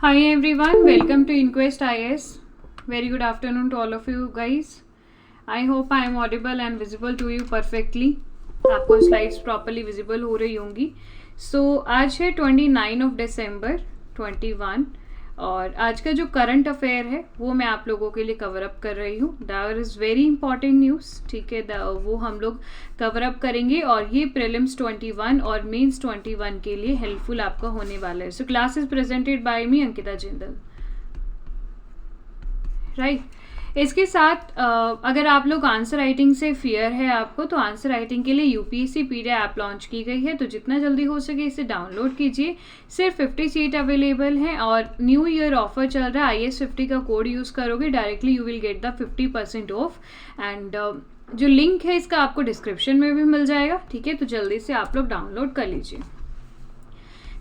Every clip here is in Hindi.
Hi everyone, welcome to Inquest IS. Very good afternoon to all of you guys. I hope I am audible and visible to you perfectly. आपको स्लाइड्स प्रॉपरली विजिबल हो रही होंगी. सो आज है 29 ऑफ दिसंबर 21 और आज का जो करंट अफेयर है वो मैं आप लोगों के लिए कवर अप कर रही हूँ. That is very important news. ठीक है, वो हम लोग कवर अप करेंगे और ये प्रीलिम्स 21 और मेंस 21 के लिए हेल्पफुल आपका होने वाला है. So class is presented by me Ankita Jindal. Right. इसके साथ अगर आप लोग आंसर राइटिंग से फियर है आपको, तो आंसर राइटिंग के लिए यूपीएससी पीडीएफ ऐप लॉन्च की गई है. तो जितना जल्दी हो सके इसे डाउनलोड कीजिए. सिर्फ 50 सीट अवेलेबल हैं और न्यू ईयर ऑफर चल रहा है. IS50 का कोड यूज़ करोगे directly you will get the 50% of. And जो लिंक है इसका आपको डिस्क्रिप्शन में भी मिल जाएगा. ठीक है, तो जल्दी से आप लोग डाउनलोड कर लीजिए.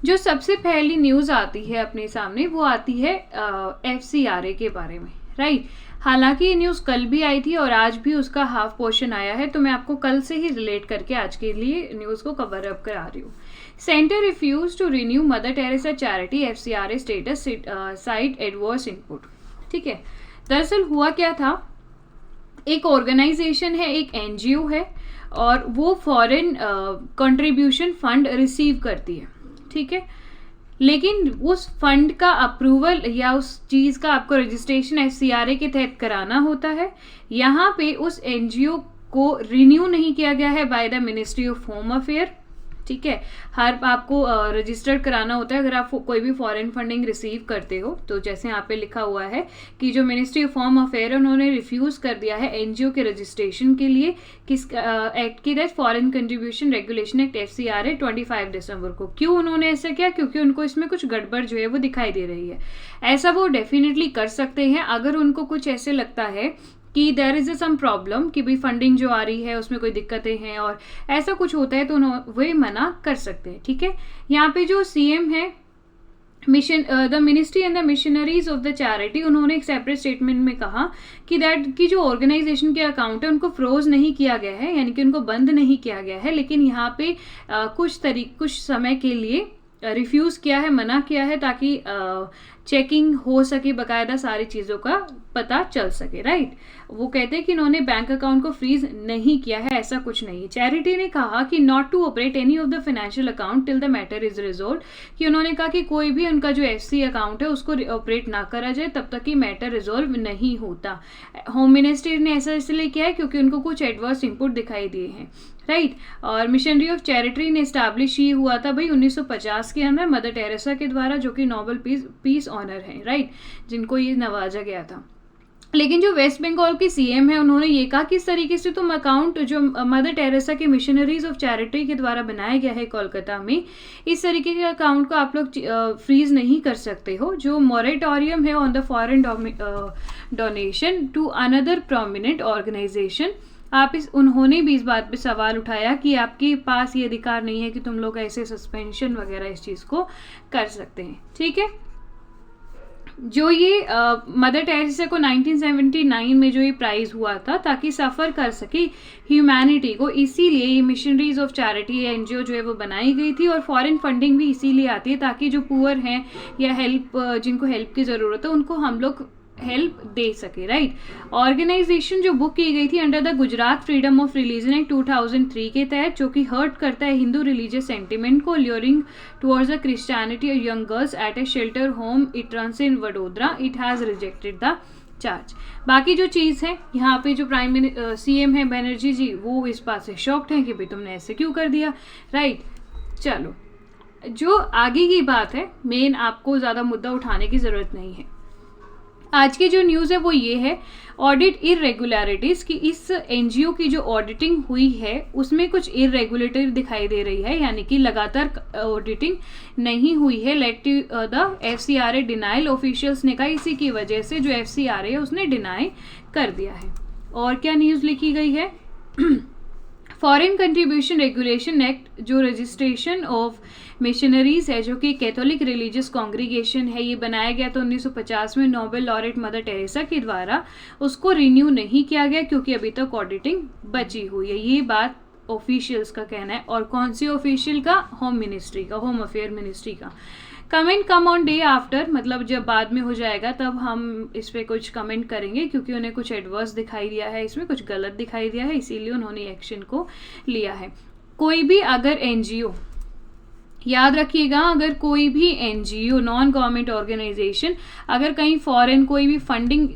जो सबसे पहली न्यूज़ आती है अपने सामने वो आती है FCRA के बारे में. राइट. हालांकि ये न्यूज़ कल भी आई थी और आज भी उसका हाफ पोर्शन आया है, तो मैं आपको कल से ही रिलेट करके आज के लिए न्यूज़ को कवर अप करा रही हूँ. Centre refuse to renew Mother Teresa charity FCRA status cite adverse input. ठीक है, दरअसल हुआ क्या था, एक ऑर्गेनाइजेशन है, एक NGO है और वो फॉरेन कंट्रीब्यूशन फंड रिसीव करती है. ठीक है, लेकिन उस फंड का अप्रूवल या उस चीज़ का आपको रजिस्ट्रेशन FCRA के तहत कराना होता है. यहाँ पे उस NGO को रिन्यू नहीं किया गया है by the ministry of home affair. ठीक है, हर आपको रजिस्टर्ड कराना होता है अगर आप कोई भी फॉरेन फंडिंग रिसीव करते हो. तो जैसे यहाँ पे लिखा हुआ है कि जो मिनिस्ट्री ऑफ होम अफेयर है उन्होंने रिफ्यूज़ कर दिया है NGO के रजिस्ट्रेशन के लिए किस एक्ट की तहत foreign contribution regulation act FCRA 25 दिसंबर को. क्यों उन्होंने ऐसा किया? क्योंकि उनको इसमें कुछ गड़बड़ जो है वो दिखाई दे रही है. ऐसा वो डेफिनेटली कर सकते हैं अगर उनको कुछ ऐसे लगता है कि देर इज़ सम प्रॉब्लम, कि भाई फंडिंग जो आ रही है उसमें कोई दिक्कतें हैं और ऐसा कुछ होता है तो वे मना कर सकते हैं. ठीक है, यहाँ पे जो CM है the ministry and the missionaries of the charity, उन्होंने एक सेपरेट स्टेटमेंट में कहा कि दैट की जो ऑर्गेनाइजेशन के अकाउंट है उनको फ्रोज नहीं किया गया है, यानी कि उनको बंद नहीं किया गया है, लेकिन यहाँ पे कुछ समय के लिए रिफ्यूज़ किया है, मना किया है, ताकि चेकिंग हो सके, बाकायदा सारी चीज़ों का पता चल सके. राइट. वो कहते हैं कि इन्होंने बैंक अकाउंट को फ्रीज नहीं किया है, ऐसा कुछ नहीं है. चैरिटी ने कहा कि not to operate any of the financial account till the matter is resolve, कि उन्होंने कहा कि कोई भी उनका जो FC अकाउंट है उसको ऑपरेट ना करा जाए तब तक कि मैटर रिजोल्व नहीं होता. होम मिनिस्ट्री ने ऐसा इसलिए किया है क्योंकि उनको कुछ एडवर्स इनपुट दिखाई दिए हैं. राइट. और मिशनरी ऑफ चैरिटी ने इस्टेब्लिश ये हुआ था भाई 1950 के अंदर मदर टेरेसा के द्वारा, जो कि नोबेल पीस ऑनर है. राइट, जिनको ये नवाजा गया था. लेकिन जो वेस्ट बंगाल की CM है उन्होंने ये कहा कि इस तरीके से तुम अकाउंट जो मदर टेरेसा के मिशनरीज ऑफ चैरिटी के द्वारा बनाया गया है कोलकाता में, इस तरीके के अकाउंट को आप लोग फ्रीज नहीं कर सकते हो. जो मॉरेटोरियम है on the foreign donation to another prominent organisation, उन्होंने भी इस बात पे सवाल उठाया कि आपके पास ये अधिकार नहीं है कि तुम लोग ऐसे सस्पेंशन वगैरह इस चीज़ को कर सकते हैं. ठीक है, जो ये मदर टेरेसा को 1979 में जो ये प्राइज़ हुआ था ताकि सफ़र कर सके ह्यूमैनिटी को, इसीलिए ये मिशनरीज ऑफ चैरिटी NGO जो है वो बनाई गई थी. और फॉरेन फंडिंग भी इसीलिए आती है ताकि जो पुअर हैं या जिनको हेल्प की ज़रूरत है उनको हम लोग हेल्प दे सके. राइट. ऑर्गेनाइजेशन जो बुक की गई थी under the Gujarat freedom of religion act 2003 के तहत, जो कि हर्ट करता है हिंदू रिलीजियस सेंटिमेंट को, ल्योरिंग टुवर्ड्स द क्रिश्चियनिटी और young girls at a shelter home entrance in Vadodara, it has rejected the charge. बाकी जो चीज़ है यहाँ पे जो CM है बनर्जी जी, वो इस बात से शॉक्ड हैं कि भाई तुमने ऐसे क्यों कर दिया. राइट. चलो, जो आगे की बात है, मेन आपको ज़्यादा मुद्दा उठाने की ज़रूरत नहीं है. आज की जो न्यूज़ है वो ये है, ऑडिट इरेगुलरिटीज़, की इस NGO की जो ऑडिटिंग हुई है उसमें कुछ इरेगुलेटरी दिखाई दे रही है, यानी कि लगातार ऑडिटिंग नहीं हुई है. Let the FCRA denial, officials ने कहा इसी की वजह से जो FCRA है उसने डिनाई कर दिया है. और क्या न्यूज़ लिखी गई है फॉरेन कंट्रीब्यूशन रेगुलेशन एक्ट, जो रजिस्ट्रेशन ऑफ मिशनरीज है, जो कि कैथोलिक रिलीजियस कॉन्ग्रीगेशन है, ये बनाया गया था 1950 में नोबेल लॉरेट मदर टेरेसा के द्वारा. उसको रिन्यू नहीं किया गया क्योंकि अभी तक ऑडिटिंग बची हुई है. ये बात ऑफिशियल्स का कहना है. और कौन सी ऑफिशियल का? होम मिनिस्ट्री का, होम अफेयर मिनिस्ट्री का. Comment come on day after, मतलब जब बाद में हो जाएगा तब हम इस पर कुछ कमेंट करेंगे, क्योंकि उन्हें कुछ एडवर्स दिखाई दिया है, इसमें कुछ गलत दिखाई दिया है, इसीलिए उन्होंने एक्शन को लिया है। कोई भी अगर एनजीओ, याद रखिएगा, अगर कोई भी एनजीओ नॉन गवर्नमेंट ऑर्गेनाइजेशन अगर कहीं फॉरेन कोई भी फंडिंग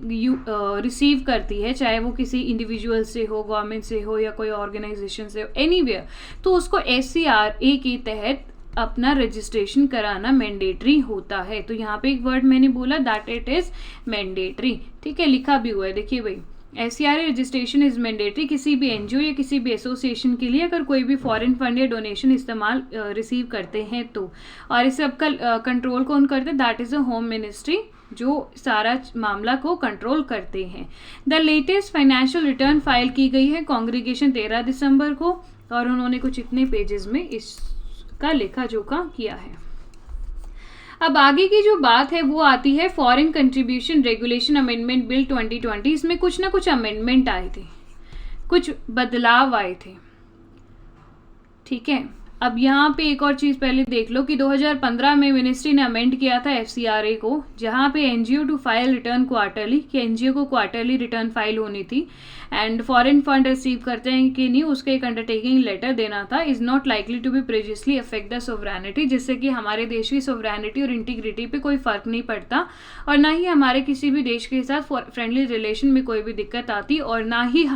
रिसीव करती है, चाहे वो किसी इंडिविजुअल से हो, गवर्नमेंट से हो या कोई ऑर्गेनाइजेशन से हो, एनीवेयर, तो उसको SCRA के तहत अपना रजिस्ट्रेशन कराना मैंडेटरी होता है। तो यहाँ पे एक वर्ड मैंने बोला दैट इट इज मैंडेटरी, ठीक है, लिखा भी हुआ है, देखिए भाई, SCRA रजिस्ट्रेशन इज मैंडेटरी किसी भी एनजीओ या किसी भी एसोसिएशन के लिए अगर कोई भी फॉरेन फंड या डोनेशन इस्तेमाल रिसीव करते हैं तो। और इस सब का कंट्रोल कौन करते हैं? That is a home ministry, जो सारा मामला को कंट्रोल करते हैं। The latest financial return file की गई है कांग्रीगेशन 13 दिसंबर को, और उन्होंने कुछ इतने पेजेस में इसका लेखा जोखा किया है। अब आगे की जो बात है वो आती है foreign contribution regulation amendment bill 2020। इसमें कुछ ना कुछ अमेंडमेंट आए थे, कुछ बदलाव आए थे, ठीक है। अब यहाँ पे एक और चीज़ पहले देख लो कि 2015 में मिनिस्ट्री ने अमेंड किया था FCRA को, जहाँ पे NGO to file return quarterly, कि एनजीओ को क्वार्टरली रिटर्न फाइल होनी थी, एंड फॉरेन फंड रिसीव करते हैं कि नहीं उसका एक अंडरटेकिंग लेटर देना था, is not likely to be prejudicially affect the sovereignty, जिससे कि हमारे देश की सोवरेनिटी और इंटीग्रिटी पे कोई फ़र्क नहीं पड़ता, और ना ही हमारे किसी भी देश के साथ फ्रेंडली रिलेशन में कोई भी दिक्कत आती, और ना ही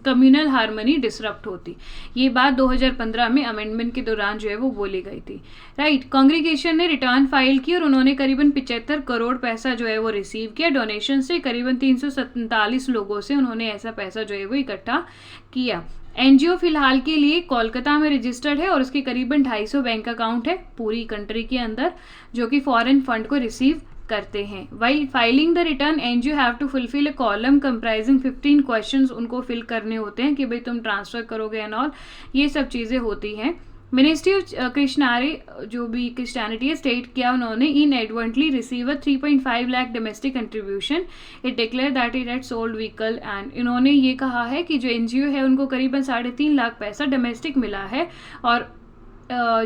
कम्युनल हार्मनी डिसरप्ट होती। ये बात 2015 में अमेंडमेंट के दौरान जो है वो बोली गई थी, राइट। कांग्रीगेशन ने रिटर्न फाइल की और उन्होंने करीबन 75 करोड़ पैसा जो है वो रिसीव किया डोनेशन से, करीबन 347 लोगों से उन्होंने ऐसा पैसा जो है वो इकट्ठा किया। एनजीओ फिलहाल के लिए कोलकाता में रजिस्टर्ड है और उसके करीबन 250 बैंक अकाउंट है पूरी कंट्री के अंदर, जो कि फॉरेन फंड को रिसीव करते हैं। While filing the return NGO have to fulfil a column comprising 15 questions, उनको फिल करने होते हैं कि भाई तुम ट्रांसफर करोगे एंड ऑल, ये सब चीज़ें होती हैं। मिनिस्ट्री ऑफ क्रिश्चियनिटी, जो भी क्रिश्चियनिटी है, स्टेट किया उन्होंने inadvertently receive 3.5 lakh domestic contribution, it declare that it had sold vehicle, and इन्होंने ये कहा है कि जो एनजीओ है उनको करीबन 3.5 लाख पैसा डोमेस्टिक मिला है, और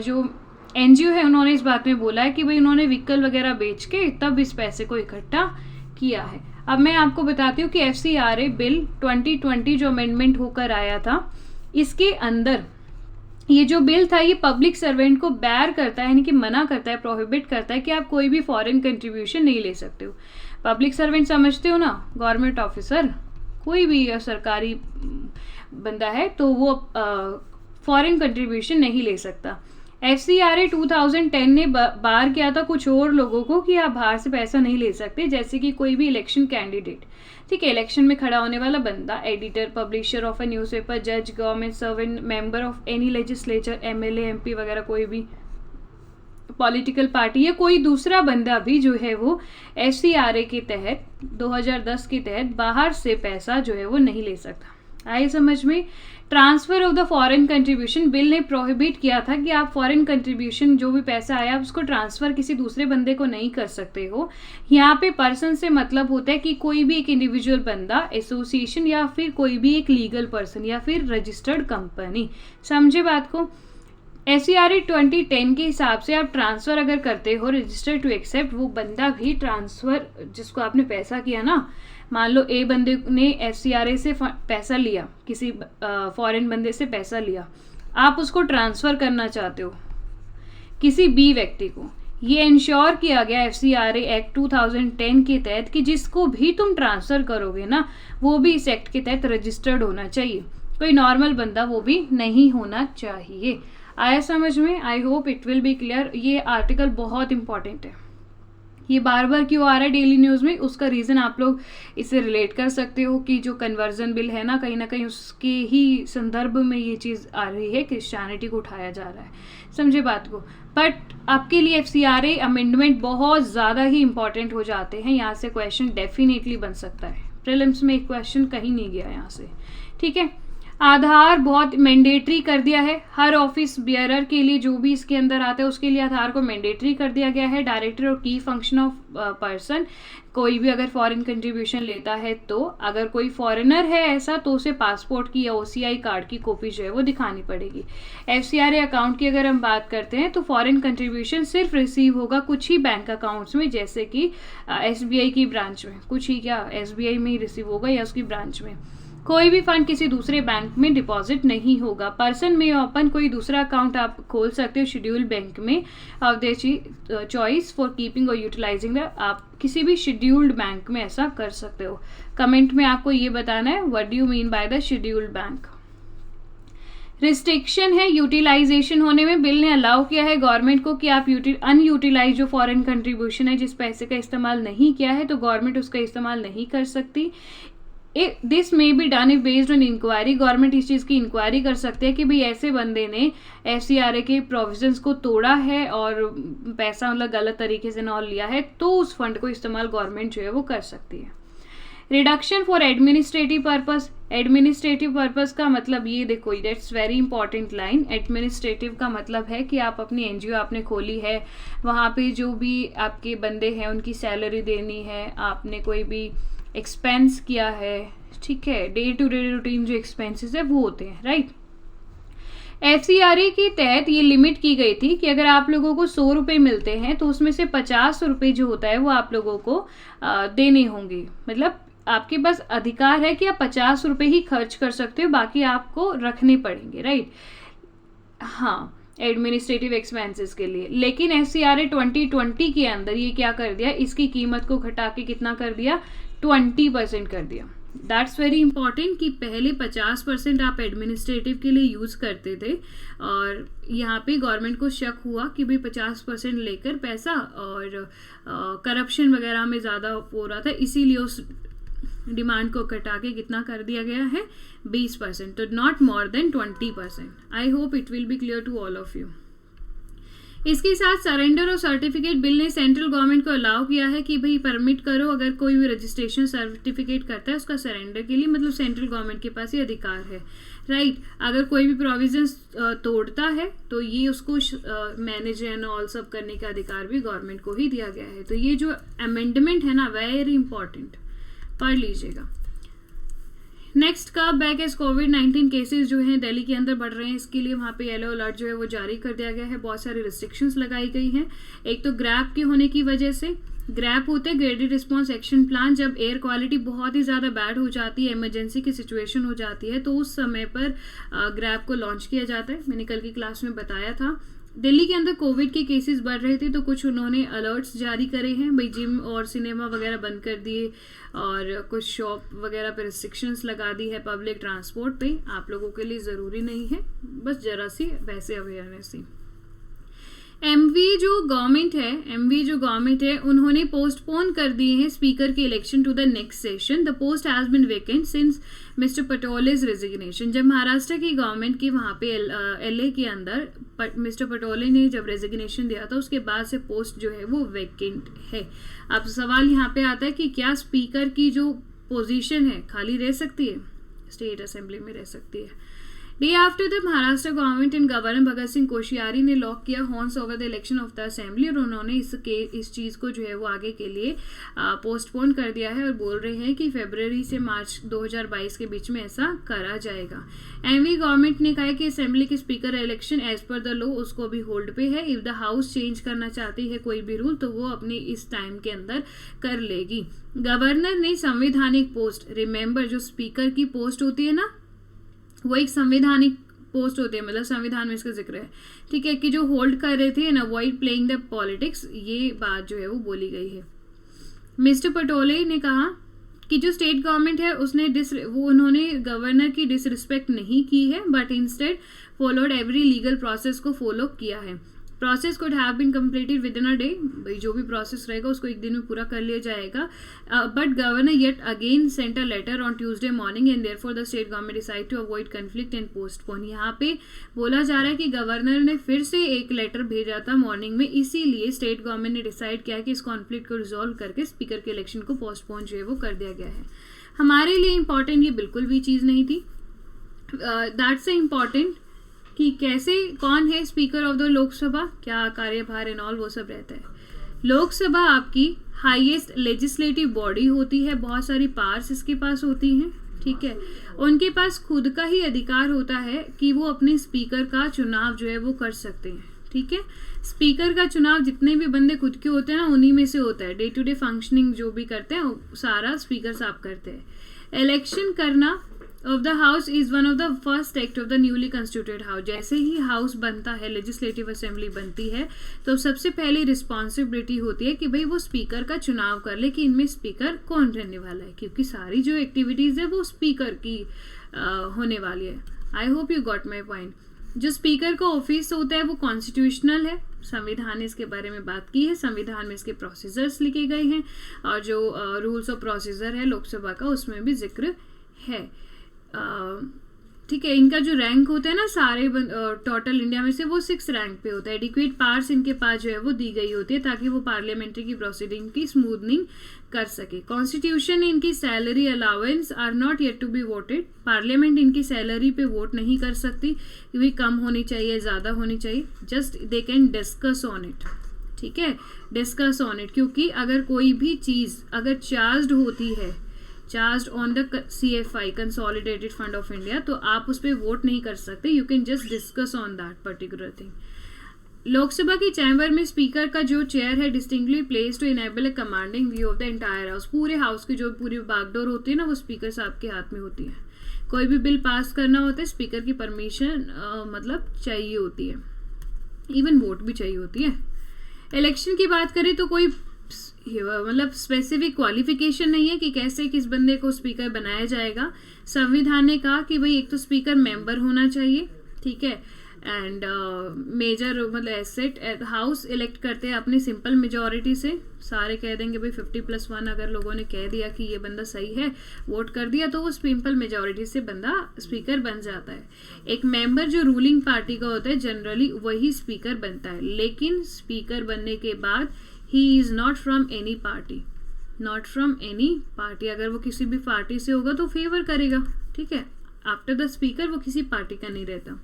जो एनजीओ है उन्होंने इस बात में बोला है कि भाई उन्होंने व्हीकल वगैरह बेच के तब इस पैसे को इकट्ठा किया है। अब मैं आपको बताती हूँ कि FCRA बिल 2020 जो अमेंडमेंट होकर आया था, इसके अंदर ये जो बिल था ये पब्लिक सर्वेंट को बैर करता है, यानी कि मना करता है, प्रोहिबिट करता है कि आप कोई भी फॉरेन कंट्रीब्यूशन नहीं ले सकते हो। पब्लिक सर्वेंट समझते हो ना, गवर्नमेंट ऑफिसर, कोई भी सरकारी बंदा है तो वो फॉरेन कंट्रीब्यूशन नहीं ले सकता। FCRA 2010 ने बार किया था कुछ और लोगों को कि आप बाहर से पैसा नहीं ले सकते, जैसे कि कोई भी इलेक्शन कैंडिडेट, ठीक है, इलेक्शन में खड़ा होने वाला बंदा, editor, publisher of a newspaper, जज, government servant, member of any legislature, MLA, MP वगैरह, कोई भी पॉलिटिकल पार्टी या कोई दूसरा बंदा भी जो है वो FCRA के तहत 2010 के तहत बाहर से पैसा जो है वो नहीं ले सकता। आए समझ में? Transfer of the foreign contribution bill ने प्रोहिबिट किया था कि आप फॉरेन कंट्रीब्यूशन जो भी पैसा आया उसको ट्रांसफर किसी दूसरे बंदे को नहीं कर सकते हो। यहाँ पे पर्सन से मतलब होता है कि कोई भी एक इंडिविजुअल बंदा, एसोसिएशन या फिर कोई भी एक लीगल पर्सन या फिर रजिस्टर्ड कंपनी। समझे बात को? FCRA 2010 के हिसाब से आप ट्रांसफ़र अगर करते हो रजिस्टर टू एक्सेप्ट, वो बंदा भी ट्रांसफ़र जिसको आपने पैसा किया ना, मान लो ए बंदे ने FCRA से पैसा लिया, किसी फॉरेन बंदे से पैसा लिया, आप उसको ट्रांसफ़र करना चाहते हो किसी बी व्यक्ति को, ये इंश्योर किया गया FCRA एक्ट 2010 के तहत कि जिसको भी तुम ट्रांसफ़र करोगे ना वो भी इस एक्ट के तहत रजिस्टर्ड होना चाहिए, कोई नॉर्मल बंदा वो भी नहीं होना चाहिए। आया समझ में? आई hope it will be clear. ये आर्टिकल बहुत इंपॉर्टेंट है, ये बार बार क्यों आ रहा है डेली न्यूज़ में, उसका रीज़न आप लोग इसे रिलेट कर सकते हो कि जो कन्वर्जन बिल है ना, कहीं ना कहीं उसके ही संदर्भ में ये चीज़ आ रही है, क्रिश्चियनिटी को उठाया जा रहा है। समझे बात को? बट आपके लिए FCRA अमेंडमेंट बहुत ज़्यादा ही इंपॉर्टेंट हो जाते हैं, यहाँ से क्वेश्चन डेफिनेटली बन सकता है। प्रीलिम्स में एक क्वेश्चन कहीं नहीं गया यहाँ से, ठीक है। आधार बहुत मैंडेटरी कर दिया है, हर ऑफिस बियरर के लिए जो भी इसके अंदर आता है उसके लिए आधार को मैंडेटरी कर दिया गया है। डायरेक्टर और की फंक्शन ऑफ पर्सन, कोई भी अगर फॉरेन कंट्रीब्यूशन लेता है तो अगर कोई फॉरेनर है ऐसा तो उसे पासपोर्ट की या OCI कार्ड की कॉपी जो है वो दिखानी पड़ेगी। FCRA अकाउंट की अगर हम बात करते हैं तो फॉरेन कंट्रीब्यूशन सिर्फ रिसीव होगा कुछ ही बैंक अकाउंट्स में, जैसे कि SBI की ब्रांच में, कुछ ही क्या SBI में ही रिसीव होगा या उसकी ब्रांच में। कोई भी फंड किसी दूसरे बैंक में डिपॉजिट नहीं होगा। पर्सन में ओपन कोई दूसरा अकाउंट आप खोल सकते हो शेड्यूल बैंक में of the choice for keeping और यूटिलाइजिंग द, आप किसी भी शेड्यूल्ड बैंक में ऐसा कर सकते हो। कमेंट में आपको ये बताना है what do you mean by the scheduled bank. Restriction है यूटिलाइजेशन होने में, बिल ने अलाउ किया है गवर्नमेंट को कि आप अनयूटिलाइज जो फॉरेन कंट्रीब्यूशन है, जिस पैसे का इस्तेमाल नहीं किया है तो गवर्नमेंट उसका इस्तेमाल नहीं कर सकती। This may be done if based on inquiry, government इस चीज़ की इंक्वायरी कर सकते हैं कि भाई ऐसे बंदे ने FCRA के प्रोविजंस को तोड़ा है और पैसा मतलब गलत तरीके से ना लिया है, तो उस फंड को इस्तेमाल गवर्नमेंट जो है वो कर सकती है। Reduction for administrative purpose, administrative purpose का मतलब ये देखो, that's very important line. Administrative का मतलब है कि आप अपनी NGO आपने खोली है, वहाँ पे जो भी आपके बंदे हैं उनकी सैलरी देनी है, आपने कोई भी एक्सपेंस किया है, ठीक है, डे टू डे रूटीन जो एक्सपेंसेस है वो होते हैं, राइट। FCRA के तहत ये लिमिट की गई थी कि अगर आप लोगों को 100 रुपये मिलते हैं तो उसमें से 50 रुपये जो होता है वो आप लोगों को देने होंगे। मतलब आपके पास अधिकार है कि आप 50 रुपये ही खर्च कर सकते हो, बाकी आपको रखने पड़ेंगे, राइट। हाँ, एडमिनिस्ट्रेटिव एक्सपेंसेस के लिए। लेकिन FCRA 2020 के अंदर ये क्या कर दिया, इसकी कीमत को घटा के कितना कर दिया, 20% कर दिया। दैट्स वेरी इंपॉर्टेंट कि पहले 50% आप एडमिनिस्ट्रेटिव के लिए यूज़ करते थे और यहाँ पे गवर्नमेंट को शक हुआ कि भाई 50% लेकर पैसा और करप्शन वगैरह में ज़्यादा हो रहा था, इसीलिए उस डिमांड को घटा के कितना कर दिया गया है, 20%, तो not more than 20%। I hope it will be clear to all of you. इसके साथ सरेंडर और सर्टिफिकेट बिल ने सेंट्रल गवर्नमेंट को अलाउ किया है कि भाई परमिट करो, अगर कोई भी रजिस्ट्रेशन सर्टिफिकेट करता है उसका सरेंडर के लिए, मतलब सेंट्रल गवर्नमेंट के पास ये अधिकार है, राइट। अगर कोई भी प्रोविजंस तोड़ता है तो ये उसको मैनेज एंड ऑल सब करने का अधिकार भी गवर्नमेंट को ही दिया गया है। तो ये जो अमेंडमेंट है ना, वेरी इंपॉर्टेंट, पढ़ लीजिएगा। नेक्स्ट का बैक एज कोविड-19 केसेस जो हैं दिल्ली के अंदर बढ़ रहे हैं, इसके लिए वहाँ पे येलो अलर्ट जो है वो जारी कर दिया गया है, बहुत सारी रिस्ट्रिक्शंस लगाई गई हैं। एक तो ग्रैप के होने की वजह से, ग्रैप होते हैं ग्रेडेड रिस्पॉन्स एक्शन प्लान, जब एयर क्वालिटी बहुत ही ज़्यादा बैड हो जाती है, इमरजेंसी की सिचुएशन हो जाती है, तो उस समय पर ग्रैप को लॉन्च किया जाता है। मैंने कल की क्लास में बताया था। दिल्ली के अंदर कोविड के केसेस बढ़ रहे थे तो कुछ उन्होंने अलर्ट्स जारी करे हैं, भाई जिम और सिनेमा वगैरह बंद कर दिए और कुछ शॉप वगैरह पे रिस्ट्रिक्शंस लगा दी है, पब्लिक ट्रांसपोर्ट पे आप लोगों के लिए ज़रूरी नहीं है, बस जरा सी वैसे अवेयरनेस ही। एमवी जो गवर्नमेंट है उन्होंने पोस्टपोन कर दिए हैं स्पीकर के election to the next session. The post has been vacant since mister Patole's resignation. जब महाराष्ट्र की गवर्नमेंट की वहाँ पे LA के अंदर मिस्टर पटोले ने जब रेजिग्नेशन दिया था उसके बाद से पोस्ट जो है वो वेकेंट है। अब सवाल यहाँ पे आता है कि क्या स्पीकर की जो पोजीशन है खाली रह सकती है, स्टेट असेंबली में रह सकती है। Day after the Maharashtra government and governor Bhagat Singh Koshyari ने लॉक किया horns over the election of the assembly और उन्होंने इस चीज़ को जो है वो आगे के लिए पोस्टपोन कर दिया है और बोल रहे हैं कि फरवरी से मार्च 2022 के बीच में ऐसा करा जाएगा। एमवी गवर्नमेंट ने कहा है कि असेंबली के speaker election as per the law उसको भी होल्ड पे है। इफ़ द हाउस चेंज करना चाहती है कोई भी रूल तो वो अपने इस टाइम के अंदर कर लेगी। गवर्नर ने संवैधानिक पोस्ट, रिमेंबर जो स्पीकर की पोस्ट होती है ना वो एक संवैधानिक पोस्ट होती है, मतलब संविधान में इसका जिक्र है, ठीक है, कि जो होल्ड कर रहे थे and avoid playing the politics, ये बात जो है वो बोली गई है। मिस्टर पटोले ने कहा कि जो स्टेट गवर्नमेंट है उसने उन्होंने गवर्नर की डिसरिस्पेक्ट नहीं की है but instead followed every legal process को फॉलो किया है। Process could have been completed within a day, भाई जो भी प्रोसेस रहेगा उसको एक दिन में पूरा कर लिया जाएगा। But governor yet again sent a letter on Tuesday morning and therefore the state government decide to avoid conflict and postpone. यहाँ पे बोला जा रहा है कि गवर्नर ने फिर से एक लेटर भेजा था मॉर्निंग में, इसीलिए स्टेट गवर्नमेंट ने डिसाइड किया कि इस कॉन्फ्लिक्ट को रिजॉल्व करके स्पीकर के इलेक्शन को पोस्टपोन जो है वो कर दिया गया है। हमारे लिए इंपॉर्टेंट ये बिल्कुल भी चीज़ नहीं थी। दैट्स इम्पॉर्टेंट कि कैसे, कौन है स्पीकर ऑफ द लोकसभा, क्या कार्यभार एंड ऑल वो सब रहता है। लोकसभा आपकी हाईएस्ट लेजिस्लेटिव बॉडी होती है, बहुत सारी पावर्स इसके पास होती हैं, ठीक है। उनके पास खुद का ही अधिकार होता है कि वो अपने स्पीकर का चुनाव जो है वो कर सकते हैं, ठीक है। स्पीकर का चुनाव जितने भी बंदे खुद के होते हैं ना, उन्हीं में से होता है। डे टू डे फंक्शनिंग जो भी करते हैं वो सारा स्पीकर साहब करते हैं। इलेक्शन करना of the house is one of the first act of the newly constituted house. जैसे ही हाउस बनता है, लेजिस्लेटिव असेंबली बनती है, तो सबसे पहले रिस्पॉन्सिबिलिटी होती है कि भाई वो स्पीकर का चुनाव कर ले कि इनमें स्पीकर कौन रहने वाला है, क्योंकि सारी जो एक्टिविटीज़ है वो स्पीकर की होने वाली है। I hope you got my point. जो स्पीकर का ऑफिस होता है वो कॉन्स्टिट्यूशनल है, संविधान ने इसके बारे में बात की है, संविधान में इसके प्रोसीजर्स लिखे गए हैं, और जो रूल्स ऑफ प्रोसीजर है लोकसभा का उसमें भी जिक्र है, ठीक है। इनका जो रैंक होता है ना सारे टोटल इंडिया में से, वो 6 रैंक पे होता है। एडिक्वेट पावर्स इनके पास जो है वो दी गई होती है ताकि वो पार्लियामेंट्री की प्रोसीडिंग की स्मूथनिंग कर सके। कॉन्स्टिट्यूशन इनकी salary allowance are not yet to be voted. Parliament इनकी सैलरी पे वोट नहीं कर सकती कि भाई कम होनी चाहिए ज़्यादा होनी चाहिए, just they can discuss on it, ठीक है, डिस्कस ऑन इट। क्योंकि अगर कोई भी चीज़ अगर चार्ज्ड होती है, charge on the CFI consolidated fund of India, तो आप उस पर वोट नहीं कर सकते, you can just discuss on that particular thing. Lok Sabha की चैम्बर में स्पीकर का जो चेयर है distinctly place to enable a commanding view of the entire house. पूरे हाउस की जो पूरी बागडोर होती है ना वो स्पीकर साहब के हाथ में होती है। कोई भी बिल पास करना होता है स्पीकर की परमिशन मतलब चाहिए होती है, इवन वोट भी चाहिए होती है। इलेक्शन की बात करें तो कोई मतलब स्पेसिफिक क्वालिफिकेशन नहीं है कि कैसे किस बंदे को स्पीकर बनाया जाएगा। संविधान ने कहा कि भाई एक तो स्पीकर मेंबर होना चाहिए, ठीक है, एंड मेजर मतलब एसेट हाउस इलेक्ट करते हैं अपनी सिंपल मेजॉरिटी से। सारे कह देंगे भाई 50+1, अगर लोगों ने कह दिया कि ये बंदा सही है, वोट कर दिया, तो वो सिंपल मेजॉरिटी से बंदा स्पीकर बन जाता है। एक मेंबर जो रूलिंग पार्टी का होता है जनरली वही स्पीकर बनता है, लेकिन स्पीकर बनने के बाद he is not from any party, not from any party. अगर वो किसी भी पार्टी से होगा तो फेवर करेगा, ठीक है। आफ्टर द स्पीकर वो किसी पार्टी का नहीं रहता।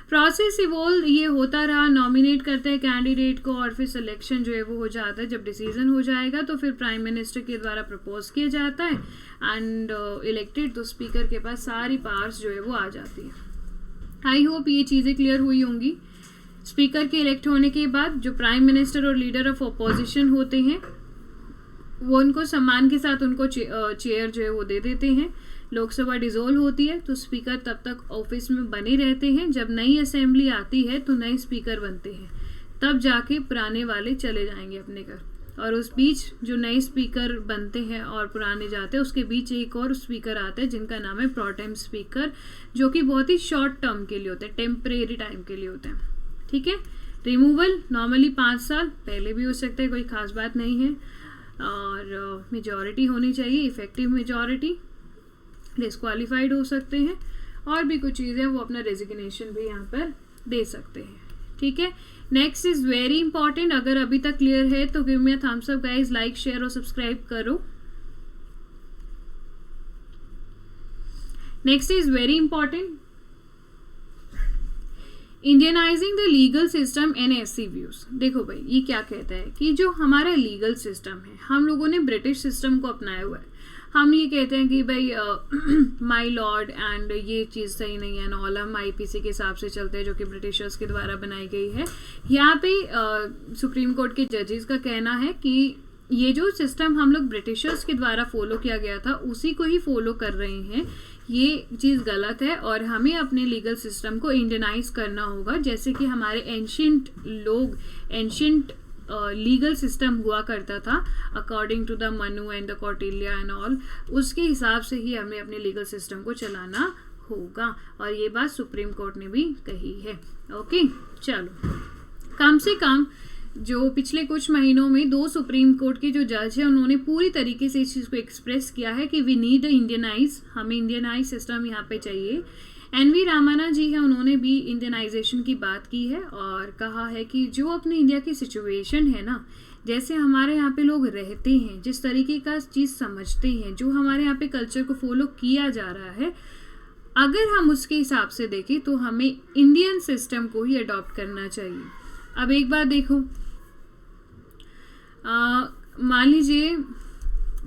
प्रोसेस इवॉल्व ये होता रहा, नॉमिनेट करते हैं कैंडिडेट को और फिर सिलेक्शन जो है वो हो जाता है। जब डिसीजन हो जाएगा तो फिर प्राइम मिनिस्टर के द्वारा प्रपोज किया जाता है एंड इलेक्टेड, तो स्पीकर के पास सारी पावर्स जो है वो आ जाती है। आई होप ये चीज़ें क्लियर हुई होंगी। स्पीकर के इलेक्ट होने के बाद जो प्राइम मिनिस्टर और लीडर ऑफ अपोजिशन होते हैं वो उनको सम्मान के साथ उनको चेयर जो है वो दे देते हैं। लोकसभा डिसॉल्व होती है तो स्पीकर तब तक ऑफिस में बने रहते हैं। जब नई असेंबली आती है तो नए स्पीकर बनते हैं, तब जाके पुराने वाले चले जाएंगे अपने घर, और उस बीच जो नए स्पीकर बनते हैं और पुराने जाते हैं उसके बीच एक और स्पीकर आता है जिनका नाम है प्रोटेम स्पीकर, जो कि बहुत ही शॉर्ट टर्म के लिए होते हैं, टेम्परेरी टाइम के लिए होते हैं, ठीक है। रिमूवल नॉर्मली 5 साल, पहले भी हो सकता है, कोई खास बात नहीं है। और मेजॉरिटी होनी चाहिए, इफेक्टिव मेजॉरिटी। डिस्क्वालीफाइड हो सकते हैं, और भी कुछ चीज़ें वो अपना रेजिग्नेशन भी यहाँ पर दे सकते हैं, ठीक है। Next is very important. अगर अभी तक क्लियर है तो give me a thumbs up guys, like share और सब्सक्राइब करो। Next is very important, Indianising the legal system and SC views. देखो भाई ये क्या कहता है कि जो हमारा लीगल सिस्टम है, हम लोगों ने ब्रिटिश सिस्टम को अपनाया हुआ है। हम ये कहते हैं कि भाई माई लॉर्ड एंड ये चीज़ सही नहीं है, ऑल हम IPC के हिसाब से चलते हैं जो कि ब्रिटिशर्स के द्वारा बनाई गई है। यहाँ पे सुप्रीम कोर्ट के जजेस का कहना है कि ये जो सिस्टम हम लोग ब्रिटिशर्स के द्वारा फॉलो किया गया था उसी को ही फॉलो कर रहे हैं, ये चीज़ गलत है और हमें अपने लीगल सिस्टम को इंडियनाइज करना होगा। जैसे कि हमारे एंशियंट लोग, एंशियंट लीगल सिस्टम हुआ करता था according to the Manu and the Kautilya and all, उसके हिसाब से ही हमें अपने लीगल सिस्टम को चलाना होगा, और ये बात सुप्रीम कोर्ट ने भी कही है। ओके चलो, कम से कम जो पिछले कुछ महीनों में 2 सुप्रीम कोर्ट के जो जज हैं उन्होंने पूरी तरीके से इस चीज़ को एक्सप्रेस किया है कि वी नीड इंडियनाइज, हमें इंडियनाइज सिस्टम यहाँ पे चाहिए। NV रामाना जी है, उन्होंने भी इंडियनाइजेशन की बात की है और कहा है कि जो अपने इंडिया की सिचुएशन है ना, जैसे हमारे यहाँ पे लोग रहते हैं, जिस तरीके का चीज़ समझते हैं, जो हमारे यहाँ पे कल्चर को फॉलो किया जा रहा है, अगर हम उसके हिसाब से देखें तो हमें इंडियन सिस्टम को ही अडॉप्ट करना चाहिए। अब एक बात देखो, मान लीजिए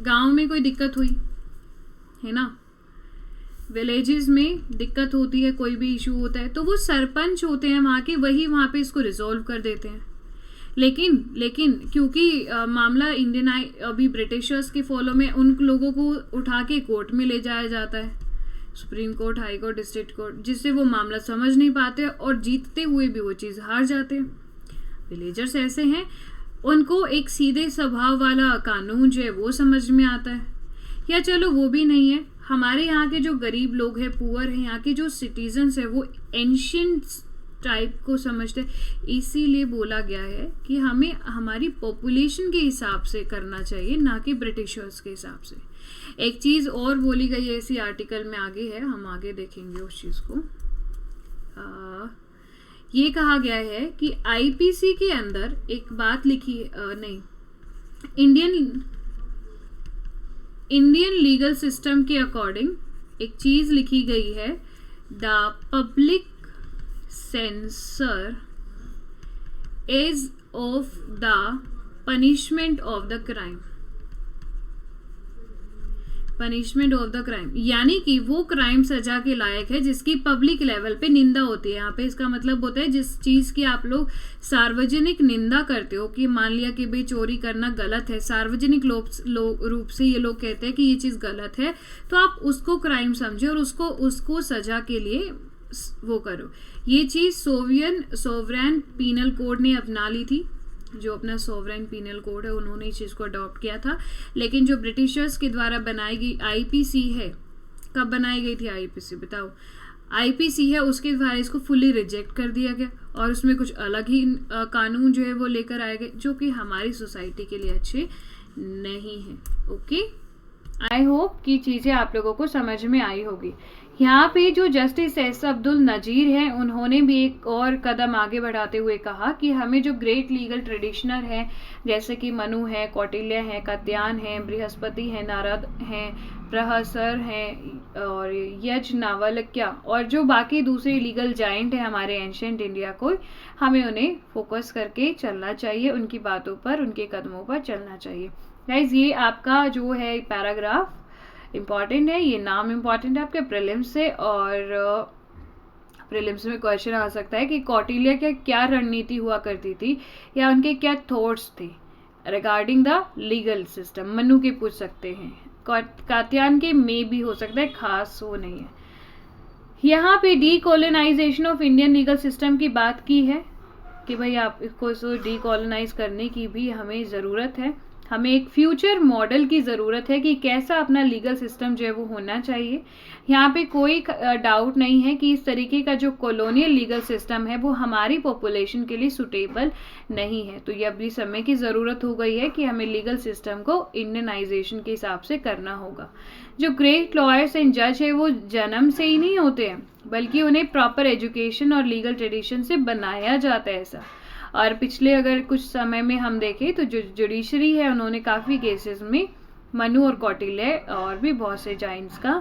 गांव में कोई दिक्कत हुई है ना, विलेजेस में दिक्कत होती है, कोई भी इशू होता है, तो वो सरपंच होते हैं वहाँ के, वही वहाँ पे इसको रिजॉल्व कर देते हैं। लेकिन क्योंकि मामला अभी ब्रिटिशर्स के फॉलो में, उन लोगों को उठा के कोर्ट में ले जाया जाता है, supreme court, high court, district court, जिससे वो मामला समझ नहीं पाते और जीतते हुए भी वो चीज़ हार जाते हैं। विलेजर्स ऐसे हैं, उनको एक सीधे स्वभाव वाला कानून जो है वो समझ में आता है। या चलो वो भी नहीं है, हमारे यहाँ के जो गरीब लोग हैं, पुअर हैं, यहाँ के जो सिटीजन्स हैं, वो एंशियंट टाइप को समझते हैं। इसीलिए बोला गया है कि हमें हमारी पॉपुलेशन के हिसाब से करना चाहिए, ना कि ब्रिटिशर्स के हिसाब से। एक चीज़ और बोली गई है इसी आर्टिकल में, आगे है, हम आगे देखेंगे उस चीज़ को। ये कहा गया है कि आईपीसी के अंदर एक बात लिखी नहीं, इंडियन लीगल सिस्टम के अकॉर्डिंग एक चीज़ लिखी गई है, the public sensor is of the punishment of the crime. Punishment of the crime यानी कि वो क्राइम सजा के लायक है जिसकी पब्लिक लेवल पे निंदा होती है। यहाँ पे इसका मतलब होता है जिस चीज़ की आप लोग सार्वजनिक निंदा करते हो, कि मान लिया कि भाई चोरी करना गलत है, सार्वजनिक रूप से ये लोग कहते हैं कि ये चीज़ गलत है, तो आप उसको क्राइम समझे और उसको सजा के लिए वो करो। ये चीज़ सोवरेन पीनल कोड ने अपना ली थी, जो अपना सोवरेन पीनल कोड है उन्होंने इस चीज़ को अडॉप्ट किया था। लेकिन जो ब्रिटिशर्स के द्वारा बनाई गई आईपीसी है, कब बनाई गई थी आईपीसी बताओ? आईपीसी है, उसके द्वारा इसको फुली रिजेक्ट कर दिया गया और उसमें कुछ अलग ही कानून जो है वो लेकर आए गए, जो कि हमारी सोसाइटी के लिए अच्छे नहीं है। ओके, आई होप कि चीज़ें आप लोगों को समझ में आई होगी। यहाँ पे जो जस्टिस एस अब्दुल नजीर हैं, उन्होंने भी एक और कदम आगे बढ़ाते हुए कहा कि हमें जो ग्रेट लीगल ट्रेडिशनर हैं, जैसे कि मनु है, कौटिल्य हैं, कात्यायन हैं, बृहस्पति हैं, नारद हैं, प्रहसर हैं और यज्ञवल्क्य और जो बाकी दूसरे लीगल जाइंट हैं हमारे एंशिएंट इंडिया को, हमें उन्हें फोकस करके चलना चाहिए, उनकी बातों पर, उनके कदमों पर चलना चाहिए। गाइज, ये आपका जो है पैराग्राफ इम्पॉर्टेंट है, ये नाम इम्पॉर्टेंट है आपके प्रीलिम्स से, और प्रीलिम्स में क्वेश्चन आ सकता है कि कौटिल्य की क्या रणनीति हुआ करती थी या उनके क्या थॉट्स थे regarding the legal system. Manu के पूछ सकते हैं, कात्यायन के में भी हो सकता है, खास वो नहीं है। यहाँ पे decolonisation of Indian legal system की बात की है कि भाई आप इसको डीकोलोनाइज करने की भी हमें ज़रूरत है, हमें एक फ्यूचर मॉडल की ज़रूरत है कि कैसा अपना लीगल सिस्टम जो है वो होना चाहिए। यहाँ पे कोई डाउट नहीं है कि इस तरीके का जो कॉलोनियल लीगल सिस्टम है वो हमारी पॉपुलेशन के लिए सुटेबल नहीं है। तो ये अभी समय की ज़रूरत हो गई है कि हमें लीगल सिस्टम को इंडियनाइजेशन के हिसाब से करना होगा। जो ग्रेट लॉयर्स एंड जज है वो जन्म से ही नहीं होते हैं, बल्कि उन्हें प्रॉपर एजुकेशन और लीगल ट्रेडिशन से बनाया जाता है ऐसा। और पिछले अगर कुछ समय में हम देखें तो जो जुडिशरी है उन्होंने काफ़ी केसेस में मनु और कौटिल्य और भी बहुत से जाइंट्स का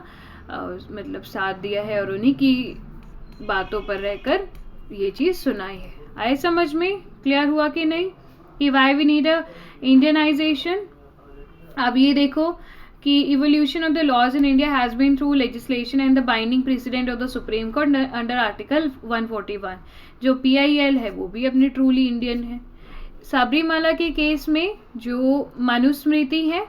मतलब साथ दिया है और उन्हीं की बातों पर रहकर ये चीज़ सुनाई है। आए समझ में? क्लियर हुआ कि नहीं कि why we need a Indianization? अब ये देखो कि evolution of the laws in India has been through legislation and the binding precedent of the Supreme Court under Article 141। जो PIL है वो भी अपनी ट्रूली इंडियन है। सबरीमाला के केस में जो मनुस्मृति है,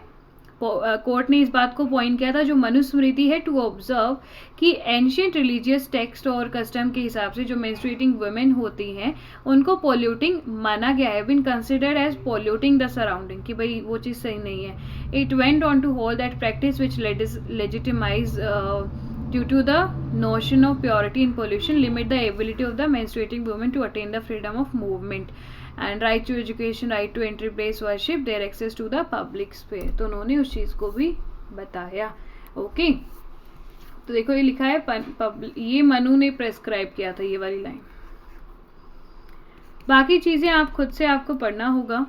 कोर्ट ने इस बात को पॉइंट किया था, जो मनुस्मृति है टू ऑब्जर्व कि एंशियंट रिलीजियस टेक्स्ट और कस्टम के हिसाब से जो मेंस्ट्रुएटिंग वुमेन होती हैं उनको पोल्यूटिंग माना गया है, been considered as polluting the surrounding, कि भाई वो चीज़ सही नहीं है। It went on to hold that practice which legitimise due to the notion of purity in pollution limit the ability of the menstruating women to attain the freedom of movement and right to education, right to entry place worship, their access to the public sphere। तो उन्होंने उस चीज़ को भी बताया। ओके, तो देखो ये लिखा है ये मनु ने प्रेस्क्राइब किया था, ये वाली लाइन। बाकी चीज़ें आप खुद से आपको पढ़ना होगा।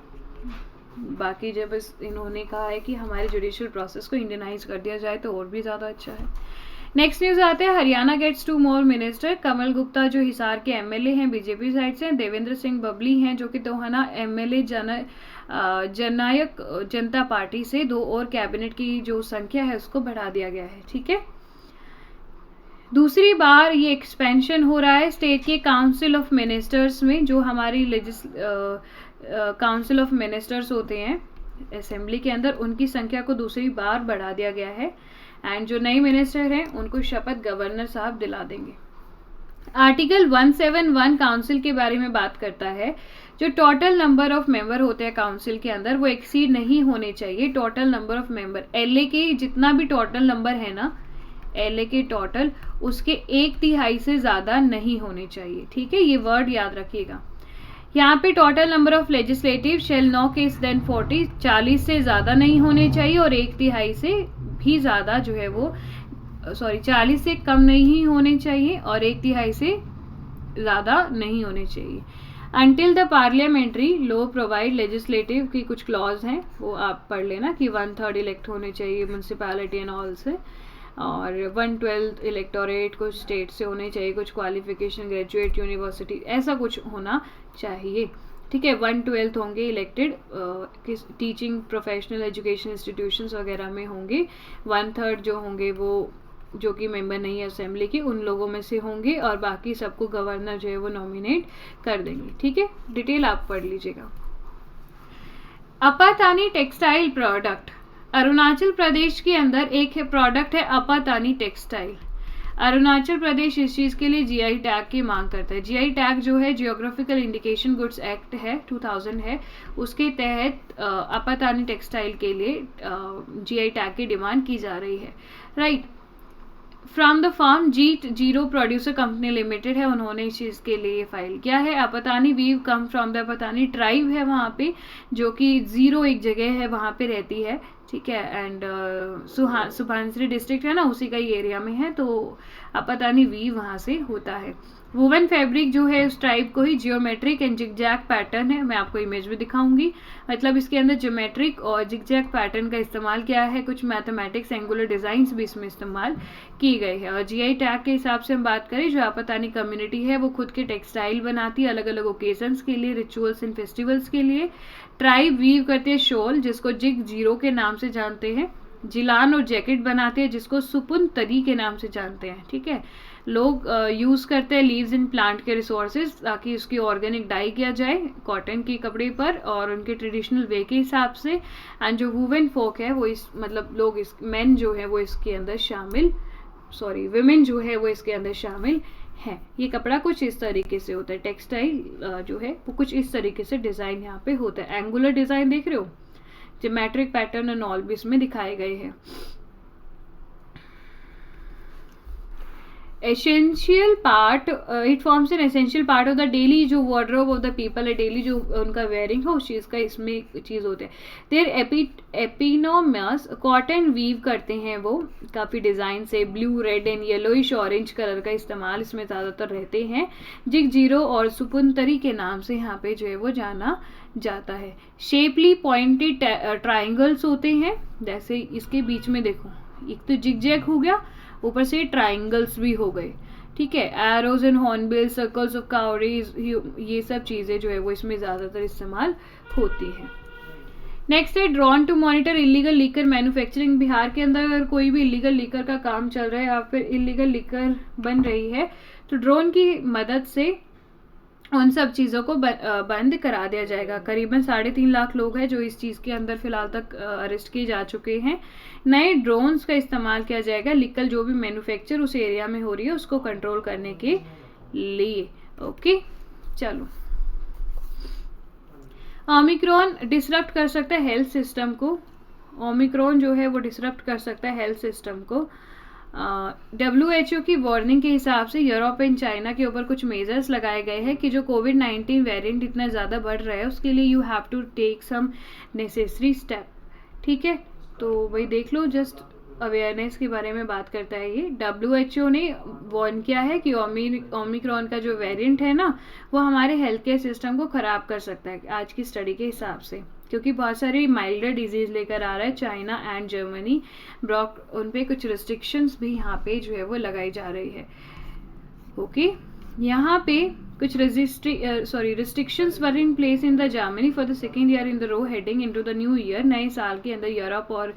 बाकी जब इन्होंने कहा है कि हमारे जुडिशियल प्रोसेस को इंडियनाइज कर दिया जाए तो और भी ज़्यादा अच्छा है। नेक्स्ट न्यूज़ आते हैं, हरियाणा गेट्स 2 मोर मिनिस्टर। कमल गुप्ता जो हिसार के एमएलए हैं बीजेपी साइड से, देवेंद्र सिंह बबली हैं जो कि टोहाना एमएलए जननायक जनता पार्टी से, 2 और कैबिनेट की जो संख्या है उसको बढ़ा दिया गया है। ठीक है, दूसरी बार ये एक्सपेंशन हो रहा है स्टेट के काउंसिल ऑफ मिनिस्टर्स में। जो हमारी काउंसिल ऑफ मिनिस्टर्स होते हैं असेंबली के अंदर, उनकी संख्या को दूसरी बार बढ़ा दिया गया है। एंड जो नए मिनिस्टर हैं उनको शपथ गवर्नर साहब दिला देंगे। आर्टिकल 171 काउंसिल के बारे में बात करता है। जो टोटल नंबर ऑफ मेंबर होते हैं काउंसिल के अंदर वो एक्सीड नहीं होने चाहिए। Total number of member, LA के जितना भी टोटल नंबर है ना, एलए के टोटल, उसके 1/3 से ज़्यादा नहीं होने चाहिए। ठीक है, ये वर्ड याद रखिएगा। यहाँ पे total number of legislative shall no case than 40, 40 से ज़्यादा नहीं होने चाहिए और 1/3 से भी ज़्यादा जो है वो 40 से कम नहीं होने चाहिए और 1/3 से ज़्यादा नहीं होने चाहिए। Until the parliamentary law provide, legislative की कुछ क्लॉज हैं वो आप पढ़ लेना कि 1/3 इलेक्ट होने चाहिए म्यूनसिपैलिटी एंड ऑल से, और 1/12 इलेक्टोरेट कुछ स्टेट से होने चाहिए, कुछ क्वालिफिकेशन ग्रेजुएट यूनिवर्सिटी ऐसा कुछ होना चाहिए। ठीक है, 1/12 होंगे इलेक्टेड किस टीचिंग प्रोफेशनल एजुकेशन इंस्टीट्यूशंस वगैरह में होंगे। 1/3 जो होंगे वो जो कि मेंबर नहीं है असेंबली के, उन लोगों में से होंगे और बाकी सबको गवर्नर जो है वो नॉमिनेट कर देंगे। ठीक है, डिटेल आप पढ़ लीजिएगा। अपातानी टेक्सटाइल प्रोडक्ट, अरुणाचल प्रदेश के अंदर एक प्रोडक्ट है अपातानी टेक्सटाइल। अरुणाचल प्रदेश इस चीज़ के लिए जीआई टैग की मांग करता है। जीआई टैग जो है जियोग्राफिकल इंडिकेशन गुड्स एक्ट है 2000 है, उसके तहत अपातानी टेक्सटाइल के लिए जीआई टैग की डिमांड की जा रही है। राइट, फ्रॉम द फर्म जीट जीरो प्रोड्यूसर कंपनी लिमिटेड है, उन्होंने इस चीज़ के लिए फाइल किया है। Apatani weave come from the Apatani tribe है वहाँ पे, जो कि जीरो एक जगह है वहाँ पे रहती है। ठीक है, एंड सुभानसिरी डिस्ट्रिक्ट है ना, उसी का ही एरिया में है, तो अपातानी वीव वहाँ से होता है। वुवन फैब्रिक जो है उस टाइप को ही जियोमेट्रिक एंड जिगजैग पैटर्न है, मैं आपको इमेज में दिखाऊंगी। मतलब इसके अंदर जियोमेट्रिक और जिगजैग पैटर्न का इस्तेमाल किया है, कुछ मैथमेटिक्स एंगुलर डिज़ाइंस भी इसमें इस्तेमाल की गई है। और जीआई टैग के हिसाब से हम बात करें, जो अपातानी कम्युनिटी है वो खुद के टेक्सटाइल बनाती है अलग अलग ओकेजन्स के लिए, रिचुअल्स एंड फेस्टिवल्स के लिए। ट्राइब वीव करते हैं शॉल जिसको जिग जीरो के नाम से जानते हैं, जिलान और जैकेट बनाते हैं जिसको सुपुन तरी के नाम से जानते हैं। ठीक है, लोग यूज़ करते हैं लीव्स इन प्लांट के रिसोर्सेज ताकि उसकी ऑर्गेनिक डाई किया जाए कॉटन के कपड़े पर और उनके ट्रेडिशनल वे के हिसाब से। एंड जो वुमेन फोक है वो इस मतलब लोग इस मेन जो है वो इसके अंदर शामिल, विमेन जो है वो इसके अंदर शामिल है। ये कपड़ा कुछ इस तरीके से होता है, टेक्सटाइल जो है वो कुछ इस तरीके से डिज़ाइन यहाँ पे होता है। एंगुलर डिज़ाइन देख रहे हो, ज्योमेट्रिक पैटर्न एंड ऑल भी इसमें दिखाए गए हैं। Essential part, it forms an essential part of the daily जो वार्डरोब ऑफ द पीपल है, डेली जो उनका वेयरिंग है उस चीज़ का इसमें चीज़ होते हैं। देर एपिनोमस कॉटन वीव करते हैं वो काफ़ी डिज़ाइन से, blue red and yellowish orange colour का इस्तेमाल इसमें ज़्यादातर रहते हैं। जिग जीरो और सुपुनतरी के नाम से यहाँ पे जो है वो जाना जाता है। शेपली पॉइंटेड ट्राइंगल्स होते हैं, जैसे इसके बीच में देखो, एक तो जिगजैग हो गया, ऊपर से ट्राइंगल्स भी हो गए। ठीक है, arrows and hornbill, circles of cowries, ये सब चीज़ें जो है वो इसमें ज़्यादातर इस्तेमाल होती हैं। नेक्स्ट है drawn to monitor illegal liquor manufacturing. Bihar के अंदर अगर कोई भी इलीगल लीकर का काम चल रहा है या फिर इलीगल लीकर बन रही है तो ड्रोन की मदद से उन सब चीज़ों को बंद करा दिया जाएगा। करीबन 3.5 लाख लोग हैं जो इस चीज़ के अंदर फिलहाल तक अरेस्ट किए जा चुके हैं। नए ड्रोन्स का इस्तेमाल किया जाएगा लीगल जो भी मैन्युफैक्चर उस एरिया में हो रही है उसको कंट्रोल करने के लिए। ओके, चलो। ओमिक्रॉन डिसरप्ट कर सकता है हेल्थ सिस्टम को। ओमिक्रॉन जो है वो डिसरप्ट कर सकता है हेल्थ सिस्टम को। WHO की वार्निंग के हिसाब से यूरोप एंड चाइना के ऊपर कुछ मेजर्स लगाए गए हैं कि जो कोविड-19 वेरिएंट इतना ज़्यादा बढ़ रहा है उसके लिए you have to take some necessary step. ठीक है, तो वही देख लो, जस्ट अवेयरनेस के बारे में बात करता है ये। WHO ने वार्न किया है कि ओमिक्रॉन का जो वेरिएंट है ना वो हमारे हेल्थ केयर सिस्टम को ख़राब कर सकता है आज की स्टडी के हिसाब से। क्योंकि बहुत सारी माइल्डर डिजीज़ लेकर आ रहा है चाइना एंड जर्मनी। ब्रॉक उन पे कुछ रिस्ट्रिक्शंस भी यहाँ पे जो है वो लगाई जा रही है। ओके, यहाँ पे कुछ restrictions were in place in the Germany for the second year in the row heading into the new year। नए साल के अंदर यूरोप और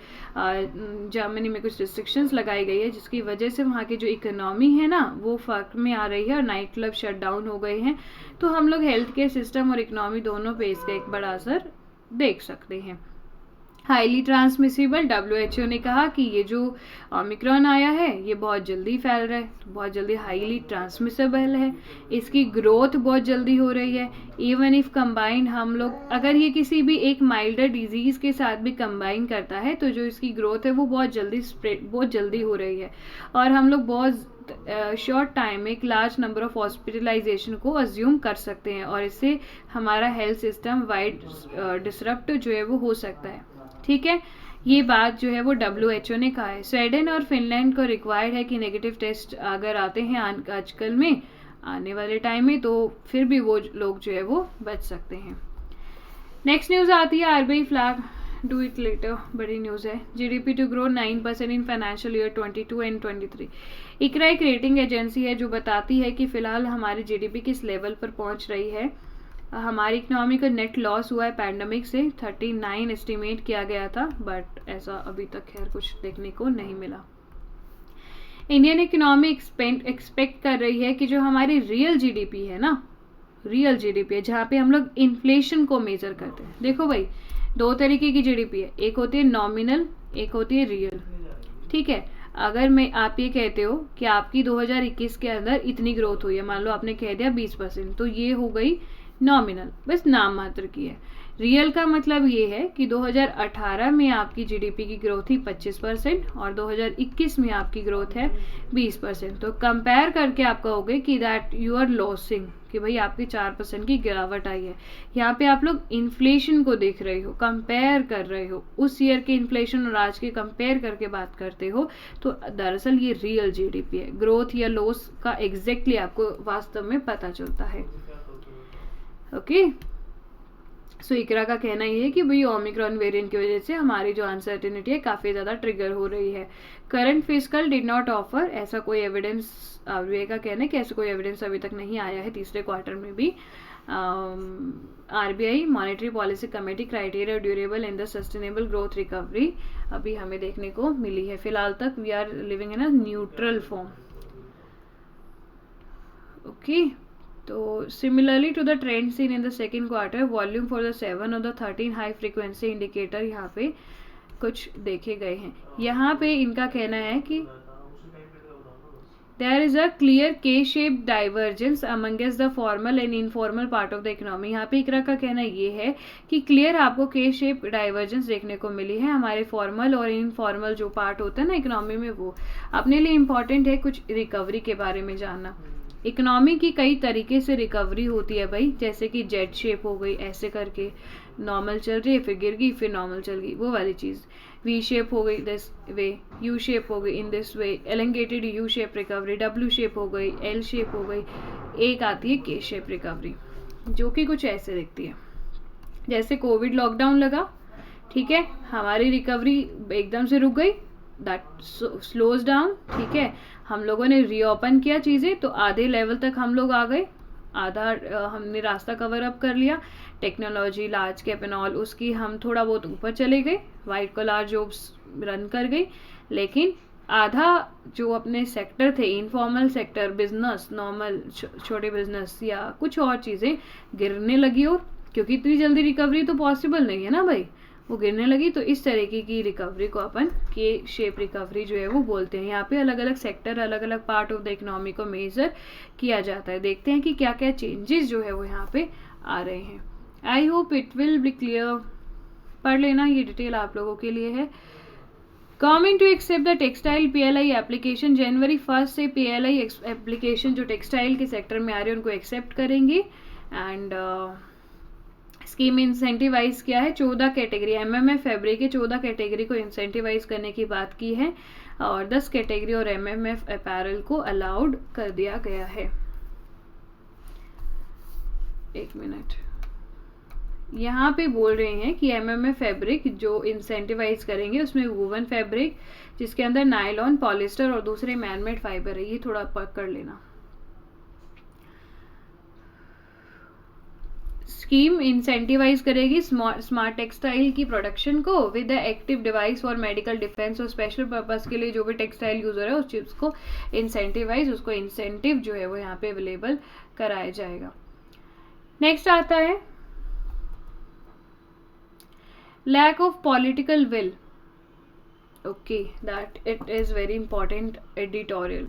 जर्मनी में कुछ restrictions लगाई गई है, जिसकी वजह से वहाँ की जो इकोनॉमी है ना वो फर्क में आ रही है और नाइट क्लब शट डाउन हो गए हैं। तो हम लोग हेल्थ केयर सिस्टम और इकोनॉमी दोनों पे इसका एक बड़ा असर देख सकते हैं। हाईली ट्रांसमिसिबल, WHO ने कहा कि ये जो ओमिक्रॉन आया है ये बहुत जल्दी फैल रहा है, बहुत जल्दी हाईली ट्रांसमिसिबल है, इसकी ग्रोथ बहुत जल्दी हो रही है। इवन इफ कंबाइंड हम लोग अगर ये किसी भी एक माइल्डर डिजीज़ के साथ भी कंबाइन करता है तो जो इसकी ग्रोथ है वो बहुत जल्दी हो रही है और हम लोग बहुत शॉर्ट टाइम में एक लार्ज नंबर ऑफ हॉस्पिटलाइजेशन को अज्यूम कर सकते हैं और इससे हमारा हेल्थ सिस्टम वाइड डिसरप्ट जो है वो हो सकता है। ठीक है, ये बात जो है वो WHO ने कहा है। स्वीडन और फिनलैंड को रिक्वायर्ड है कि नेगेटिव टेस्ट अगर आते हैं आजकल में आने वाले टाइम में तो फिर भी वो लोग जो है वो बच सकते हैं। नेक्स्ट न्यूज़ आती है RBI flag do it later, बड़ी न्यूज़ है। GDP to grow 9% in financial year 22 and 23। ICRA एक रेटिंग एजेंसी है जो बताती है कि फ़िलहाल हमारी GDP किस लेवल पर पहुंच रही है। हमारी इकोनॉमी का नेट लॉस हुआ है पैंडमिक से 39 एस्टिमेट किया गया था, बट ऐसा अभी तक खैर कुछ देखने को नहीं मिला। इंडियन इकोनॉमी एक्सपेक्ट कर रही है कि जो हमारी रियल GDP है ना, रियल GDP है जहाँ पे हम लोग इन्फ्लेशन को मेजर करते हैं। देखो भाई, दो तरीके की GDP है, एक होती है नॉमिनल, एक होती है रियल। ठीक है, अगर आप ये कहते हो कि आपकी 2021 के अंदर इतनी ग्रोथ हुई है, मान लो आपने कह दिया 20%, तो ये हो गई नॉमिनल, बस नाम मात्र की है। रियल का मतलब ये है कि 2018 में आपकी GDP की ग्रोथ थी 25% और 2021 में आपकी ग्रोथ है 20%। तो कंपेयर करके आप कहोगे कि दैट यू आर लॉसिंग, कि भाई आपकी 4% की गिरावट आई है। यहाँ पे आप लोग इन्फ्लेशन को देख रहे हो, कंपेयर कर रहे हो, उस ईयर के इन्फ्लेशन और आज के कंपेयर करके बात करते हो, तो दरअसल ये रियल GDP है। ग्रोथ या लॉस का एग्जैक्टली आपको वास्तव में पता चलता है। ओके, सो इकरा का कहना ये है कि भाई ओमिक्रॉन वेरिएंट की वजह से हमारी जो अनसर्टेनिटी है काफ़ी ज़्यादा ट्रिगर हो रही है। Current fiscal did not offer, ऐसा कोई एविडेंस, RBI का कहना है कि ऐसा कोई एविडेंस अभी तक नहीं आया है तीसरे क्वार्टर में भी। RBI monetary policy committee criteria durable in the sustainable growth recovery अभी हमें देखने को मिली है। फिलहाल तक we are living in a neutral form. Okay, तो similarly to the trend seen in the second quarter, volume for the 7 और द 13 हाई फ्रीक्वेंसी इंडिकेटर यहाँ पे कुछ देखे गए हैं। यहाँ पे इनका कहना है कि there is a clear K-shaped divergence amongst the formal and informal part of the economy. यहाँ पे इकरा का कहना ये है कि क्लियर आपको K-shaped डाइवर्जेंस देखने को मिली है। हमारे फॉर्मल और इनफॉर्मल जो पार्ट होता है ना इकोनॉमी में, वो अपने लिए इम्पॉर्टेंट है कुछ रिकवरी के बारे में जानना। इकोनॉमी की कई तरीके से रिकवरी होती है भाई, जैसे कि जेड शेप हो गई, ऐसे करके नॉर्मल चल रही है फिर गिर गई फिर नॉर्मल चल गई, वो वाली चीज़। वी शेप हो गई दिस वे, यू शेप हो गई in this way, elongated U shape recovery, W shape हो गई, एल शेप हो गई, एक आती है के शेप रिकवरी जो कि कुछ ऐसे दिखती है। जैसे कोविड लॉकडाउन लगा, ठीक है, हमारी रिकवरी एकदम से रुक गई, दैट स्लोज डाउन। ठीक है, हम लोगों ने रीओपन किया चीज़ें तो आधे लेवल तक हम लोग आ गए, आधा हमने रास्ता कवर अप कर लिया। Technology, large cap and all, उसकी हम थोड़ा बहुत ऊपर चले गए, वाइट कॉलर जॉब्स रन कर गई, लेकिन आधा जो अपने सेक्टर थे, इनफॉर्मल सेक्टर, बिजनेस, नॉर्मल छोटे बिजनेस या कुछ और चीज़ें गिरने लगी। और क्योंकि इतनी जल्दी रिकवरी तो पॉसिबल नहीं है ना भाई, वो गिरने लगी। तो इस तरीके की रिकवरी को अपन के शेप रिकवरी जो है वो बोलते हैं। यहाँ पे अलग अलग सेक्टर, अलग अलग पार्ट ऑफ द इकोनॉमी को मेजर किया जाता है। देखते हैं कि क्या क्या चेंजेस जो है वो यहाँ पे आ रहे हैं। I hope it will be clear, पढ़ लेना, ये डिटेल आप लोगों के लिए है। Government to accept the textile PLI application, जनवरी 1 से PLI एप्लीकेशन जो टेक्सटाइल के सेक्टर में आ रहे हैं उनको एक्सेप्ट करेंगे। एंड स्कीम इंसेंटिवाइज किया है 14 कैटेगरी, MMF फैब्रिक के 14 कैटेगरी को इंसेंटिवाइज करने की बात की है और 10 कैटेगरी और MMF अपैरल को अलाउड कर दिया गया है। एक मिनट, यहाँ पे बोल रहे हैं कि एमएमएफ फैब्रिक जो इंसेंटिवाइज करेंगे उसमें वूवन फैब्रिक जिसके अंदर नायलॉन, पॉलिस्टर और दूसरे मैनमेड फाइबर है, ये थोड़ा पकड़ लेना। स्कीम इंसेंटिवाइज करेगी स्मार्ट टेक्सटाइल की प्रोडक्शन को with the active device for medical defence और स्पेशल पर्पस के लिए जो भी टेक्सटाइल यूज हो रहा है उस चीज को इंसेंटिवाइज, उसको इंसेंटिव जो है वो यहाँ पे अवेलेबल कराया जाएगा। नेक्स्ट आता है lack of political will. Okay, that it is very important editorial.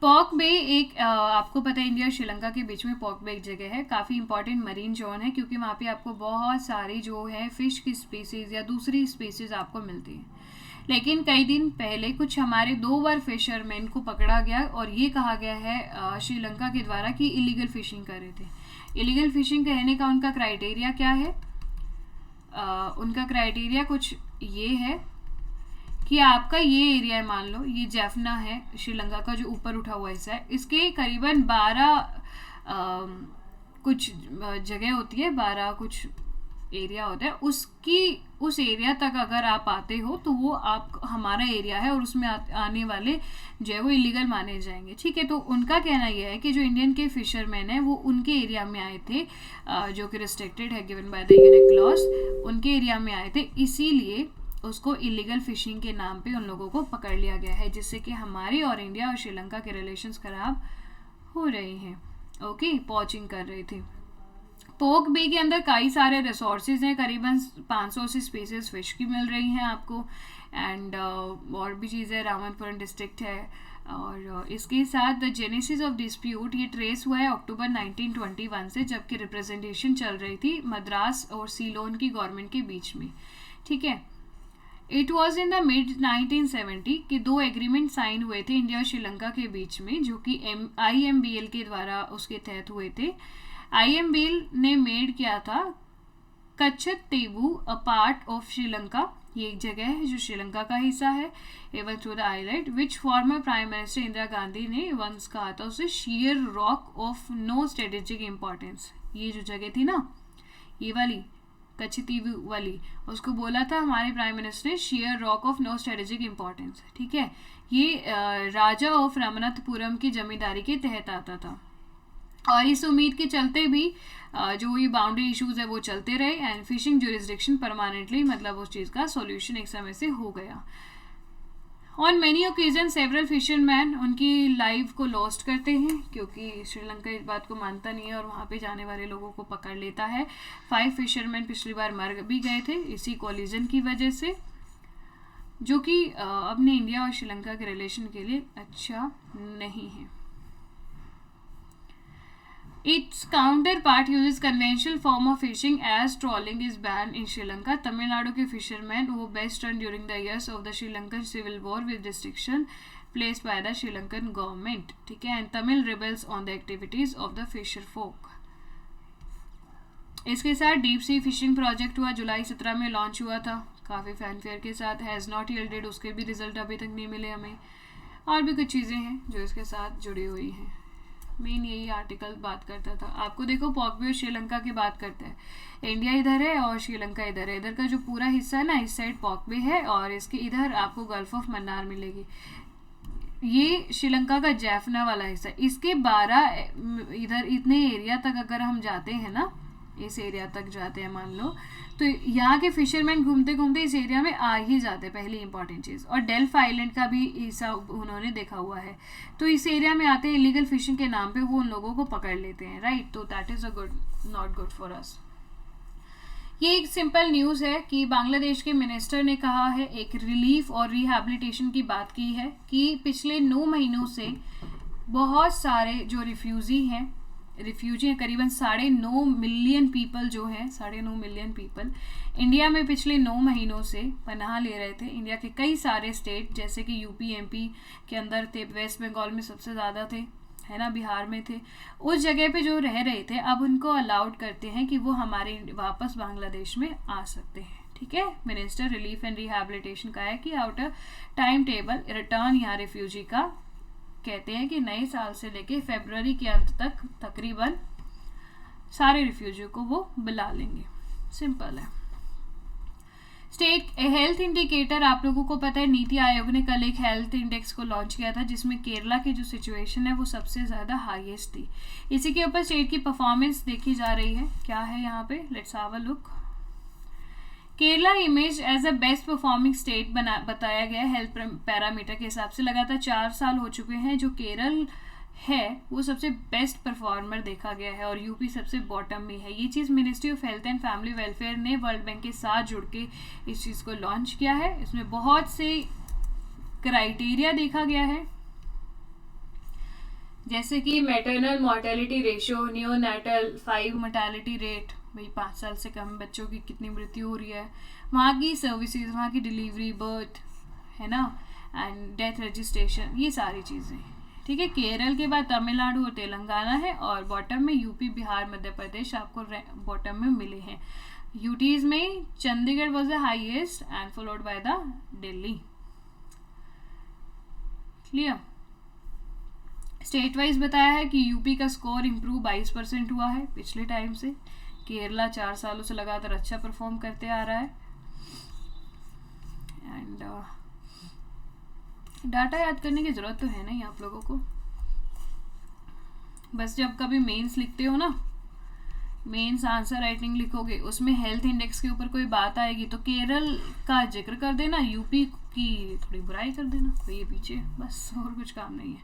Palk Bay एक आपको पता है इंडिया और श्रीलंका के बीच में पॉक बे एक जगह है, काफ़ी इंपॉर्टेंट मरीन जोन है क्योंकि वहाँ पे आपको बहुत सारी जो है फिश की स्पीसीज या दूसरी स्पीसीज आपको मिलती है। लेकिन कई दिन पहले कुछ हमारे 2 बार फिशरमैन को पकड़ा गया और ये कहा गया है श्रीलंका के द्वारा कि इलीगल फिशिंग कर रहे थे। इलीगल फिशिंग कहने का उनका क्राइटेरिया क्या है? उनका क्राइटेरिया कुछ ये है कि आपका ये एरिया है, मान लो ये जैफना है श्रीलंका का जो ऊपर उठा हुआ हिस्सा है, इसके करीबन 12 कुछ जगह होती है, 12 कुछ एरिया होता है, उस एरिया तक अगर आप आते हो तो वो आप हमारा एरिया है और उसमें आने वाले जो है वो इलीगल माने जाएंगे। ठीक है, तो उनका कहना यह है कि जो इंडियन के फिशरमैन है वो उनके एरिया में आए थे, जो कि रिस्ट्रिक्टेड है given by the unique loss, उनके एरिया में आए थे, इसीलिए उसको इलीगल फिशिंग के नाम पे उन लोगों को पकड़ लिया गया है, जिससे कि हमारे और इंडिया और श्रीलंका के रिलेशंस खराब हो रहे हैं। ओके, पॉचिंग कर रहे थे। पोक बे के अंदर कई सारे रिसोर्सेज हैं, करीबन 500 से स्पीसीज फिश की मिल रही हैं आपको, एंड और भी चीज़ें, रामनपुरम डिस्ट्रिक्ट है। और इसके साथ द जेनेसिस ऑफ डिस्प्यूट ये ट्रेस हुआ है अक्टूबर 1921 से, जबकि रिप्रेजेंटेशन चल रही थी मद्रास और सीलोन की गवर्नमेंट के बीच में। ठीक है, it was in the mid 1970 कि 2 एग्रीमेंट साइन हुए थे इंडिया और श्रीलंका के बीच में, जो कि IMBL के द्वारा उसके तहत हुए थे। IMBL ने मेड किया था Katchatheevu a part of Sri Lanka, ये एक जगह है जो श्रीलंका का हिस्सा है, even through the island which former prime minister Indira Gandhi ने वंस कहा था उसे sheer rock of no strategic importance. ये जो जगह थी ना, ये वाली कच्छतीवु वाली, उसको बोला था हमारे प्राइम मिनिस्टर ने sheer rock of no strategic importance. ठीक है, ये राजा ऑफ रामनाथपुरम की जमींदारी के तहत आता था और इस उम्मीद के चलते भी जो ये बाउंड्री इश्यूज है वो चलते रहे एंड फिशिंग ज्यूरिसडिक्शन परमानेंटली, मतलब उस चीज़ का सॉल्यूशन एक समय से हो गया। On many occasion several fisherman उनकी लाइफ को लॉस्ट करते हैं क्योंकि श्रीलंका इस बात को मानता नहीं है और वहाँ पे जाने वाले लोगों को पकड़ लेता है। 5 फिशरमैन पिछली बार मर भी गए थे इसी कोलिजन की वजह से, जो कि अपने इंडिया और श्रीलंका के रिलेशन के लिए अच्छा नहीं है। Its counterpart uses conventional form of fishing as trawling is banned in Sri Lanka. Tamil Nadu के fishermen who best run during the years of the Sri Lankan civil war with restriction placed by the Sri Lankan government. ठीक है, and Tamil rebels on the activities of the fisher folk. इसके साथ डीप सी फिशिंग प्रोजेक्ट हुआ, जुलाई 17 में लॉन्च हुआ था काफ़ी फैनफेयर के साथ, हैज़ नॉट यील्डेड, उसके भी रिजल्ट अभी तक नहीं मिले हमें। और भी कुछ चीज़ें हैं जो इसके साथ जुड़ी हुई हैं। मेन यही आर्टिकल बात करता था। आपको देखो पॉक बे और श्रीलंका की बात करते हैं, इंडिया इधर है और श्रीलंका इधर है। इधर का जो पूरा हिस्सा है ना, इस साइड पॉक बे है और इसके इधर आपको गल्फ ऑफ मन्नार मिलेगी। ये श्रीलंका का जैफना वाला हिस्सा, इसके 12 इधर इतने एरिया तक अगर हम जाते हैं ना, इस एरिया तक जाते हैं मान लो, तो यहाँ के फिशरमैन घूमते घूमते इस एरिया में आ ही जाते हैं, पहली इंपॉर्टेंट चीज़। और डेल्फ आइलैंड का भी हिस्सा उन्होंने देखा हुआ है, तो इस एरिया में आते हैं, इलीगल फिशिंग के नाम पे वो उन लोगों को पकड़ लेते हैं, राइट। तो that is a good, not good for us. ये एक सिंपल न्यूज़ है कि बांग्लादेश के मिनिस्टर ने कहा है, एक रिलीफ और रिहैबिलिटेशन की बात की है कि पिछले 9 महीनों से बहुत सारे जो रिफ्यूजी हैं करीबन 9.5 मिलियन पीपल जो हैं, 9.5 मिलियन पीपल इंडिया में पिछले 9 महीनों से पनाह ले रहे थे। इंडिया के कई सारे स्टेट जैसे कि यूपी MP के अंदर थे, वेस्ट बंगाल में सबसे ज़्यादा थे, है ना, बिहार में थे, उस जगह पे जो रह रहे थे अब उनको अलाउड करते हैं कि वो हमारे वापस बांग्लादेश में आ सकते हैं। ठीक है, मिनिस्टर रिलीफ एंड रिहैबिलिटेशन का है कि आउटर टाइम टेबल रिटर्न यहाँ रिफ्यूजी का कहते हैं कि नए साल से लेके फरवरी के अंत तक तकरीबन सारे रिफ्यूजी को वो बुला लेंगे, सिंपल है। स्टेट हेल्थ इंडिकेटर, आप लोगों को पता है नीति आयोग ने कल एक हेल्थ इंडेक्स को लॉन्च किया था जिसमें केरला की जो सिचुएशन है वो सबसे ज़्यादा हाईएस्ट थी। इसी के ऊपर स्टेट की परफॉर्मेंस देखी जा रही है। क्या है यहाँ पे, let's have a look. Kerala image as a best performing state बताया गया हेल्थ पैरामीटर के हिसाब से। लगातार 4 साल हो चुके हैं जो केरल है वो सबसे बेस्ट परफॉर्मर देखा गया है और यूपी सबसे बॉटम में है। ये चीज़ ministry of health and family welfare ने वर्ल्ड बैंक के साथ जुड़ के इस चीज़ को लॉन्च किया है। इसमें बहुत से क्राइटेरिया देखा गया है, जैसे कि maternal mortality ratio, neonatal 5 mortality rate, भाई 5 साल से कम बच्चों की कितनी मृत्यु हो रही है, वहाँ की सर्विसेज, वहाँ की डिलीवरी, बर्थ, है ना, एंड डेथ रजिस्ट्रेशन, ये सारी चीज़ें। ठीक है, केरल के बाद तमिलनाडु और तेलंगाना है और बॉटम में यूपी, बिहार, मध्य प्रदेश आपको बॉटम में मिले हैं। यूटीज में Chandigarh was the highest and followed by the Delhi. Clear. State wise बताया है कि यूपी का स्कोर इम्प्रूव 22% हुआ है पिछले टाइम से। केरला 4 सालों से लगातार अच्छा परफॉर्म करते आ रहा है। एंड डाटा याद करने की ज़रूरत तो है नहीं आप लोगों को, बस जब कभी मेंस लिखते हो ना, मेंस आंसर राइटिंग लिखोगे, उसमें हेल्थ इंडेक्स के ऊपर कोई बात आएगी तो केरल का जिक्र कर देना, यूपी की थोड़ी बुराई कर देना, तो ये पीछे, बस और कुछ काम नहीं है।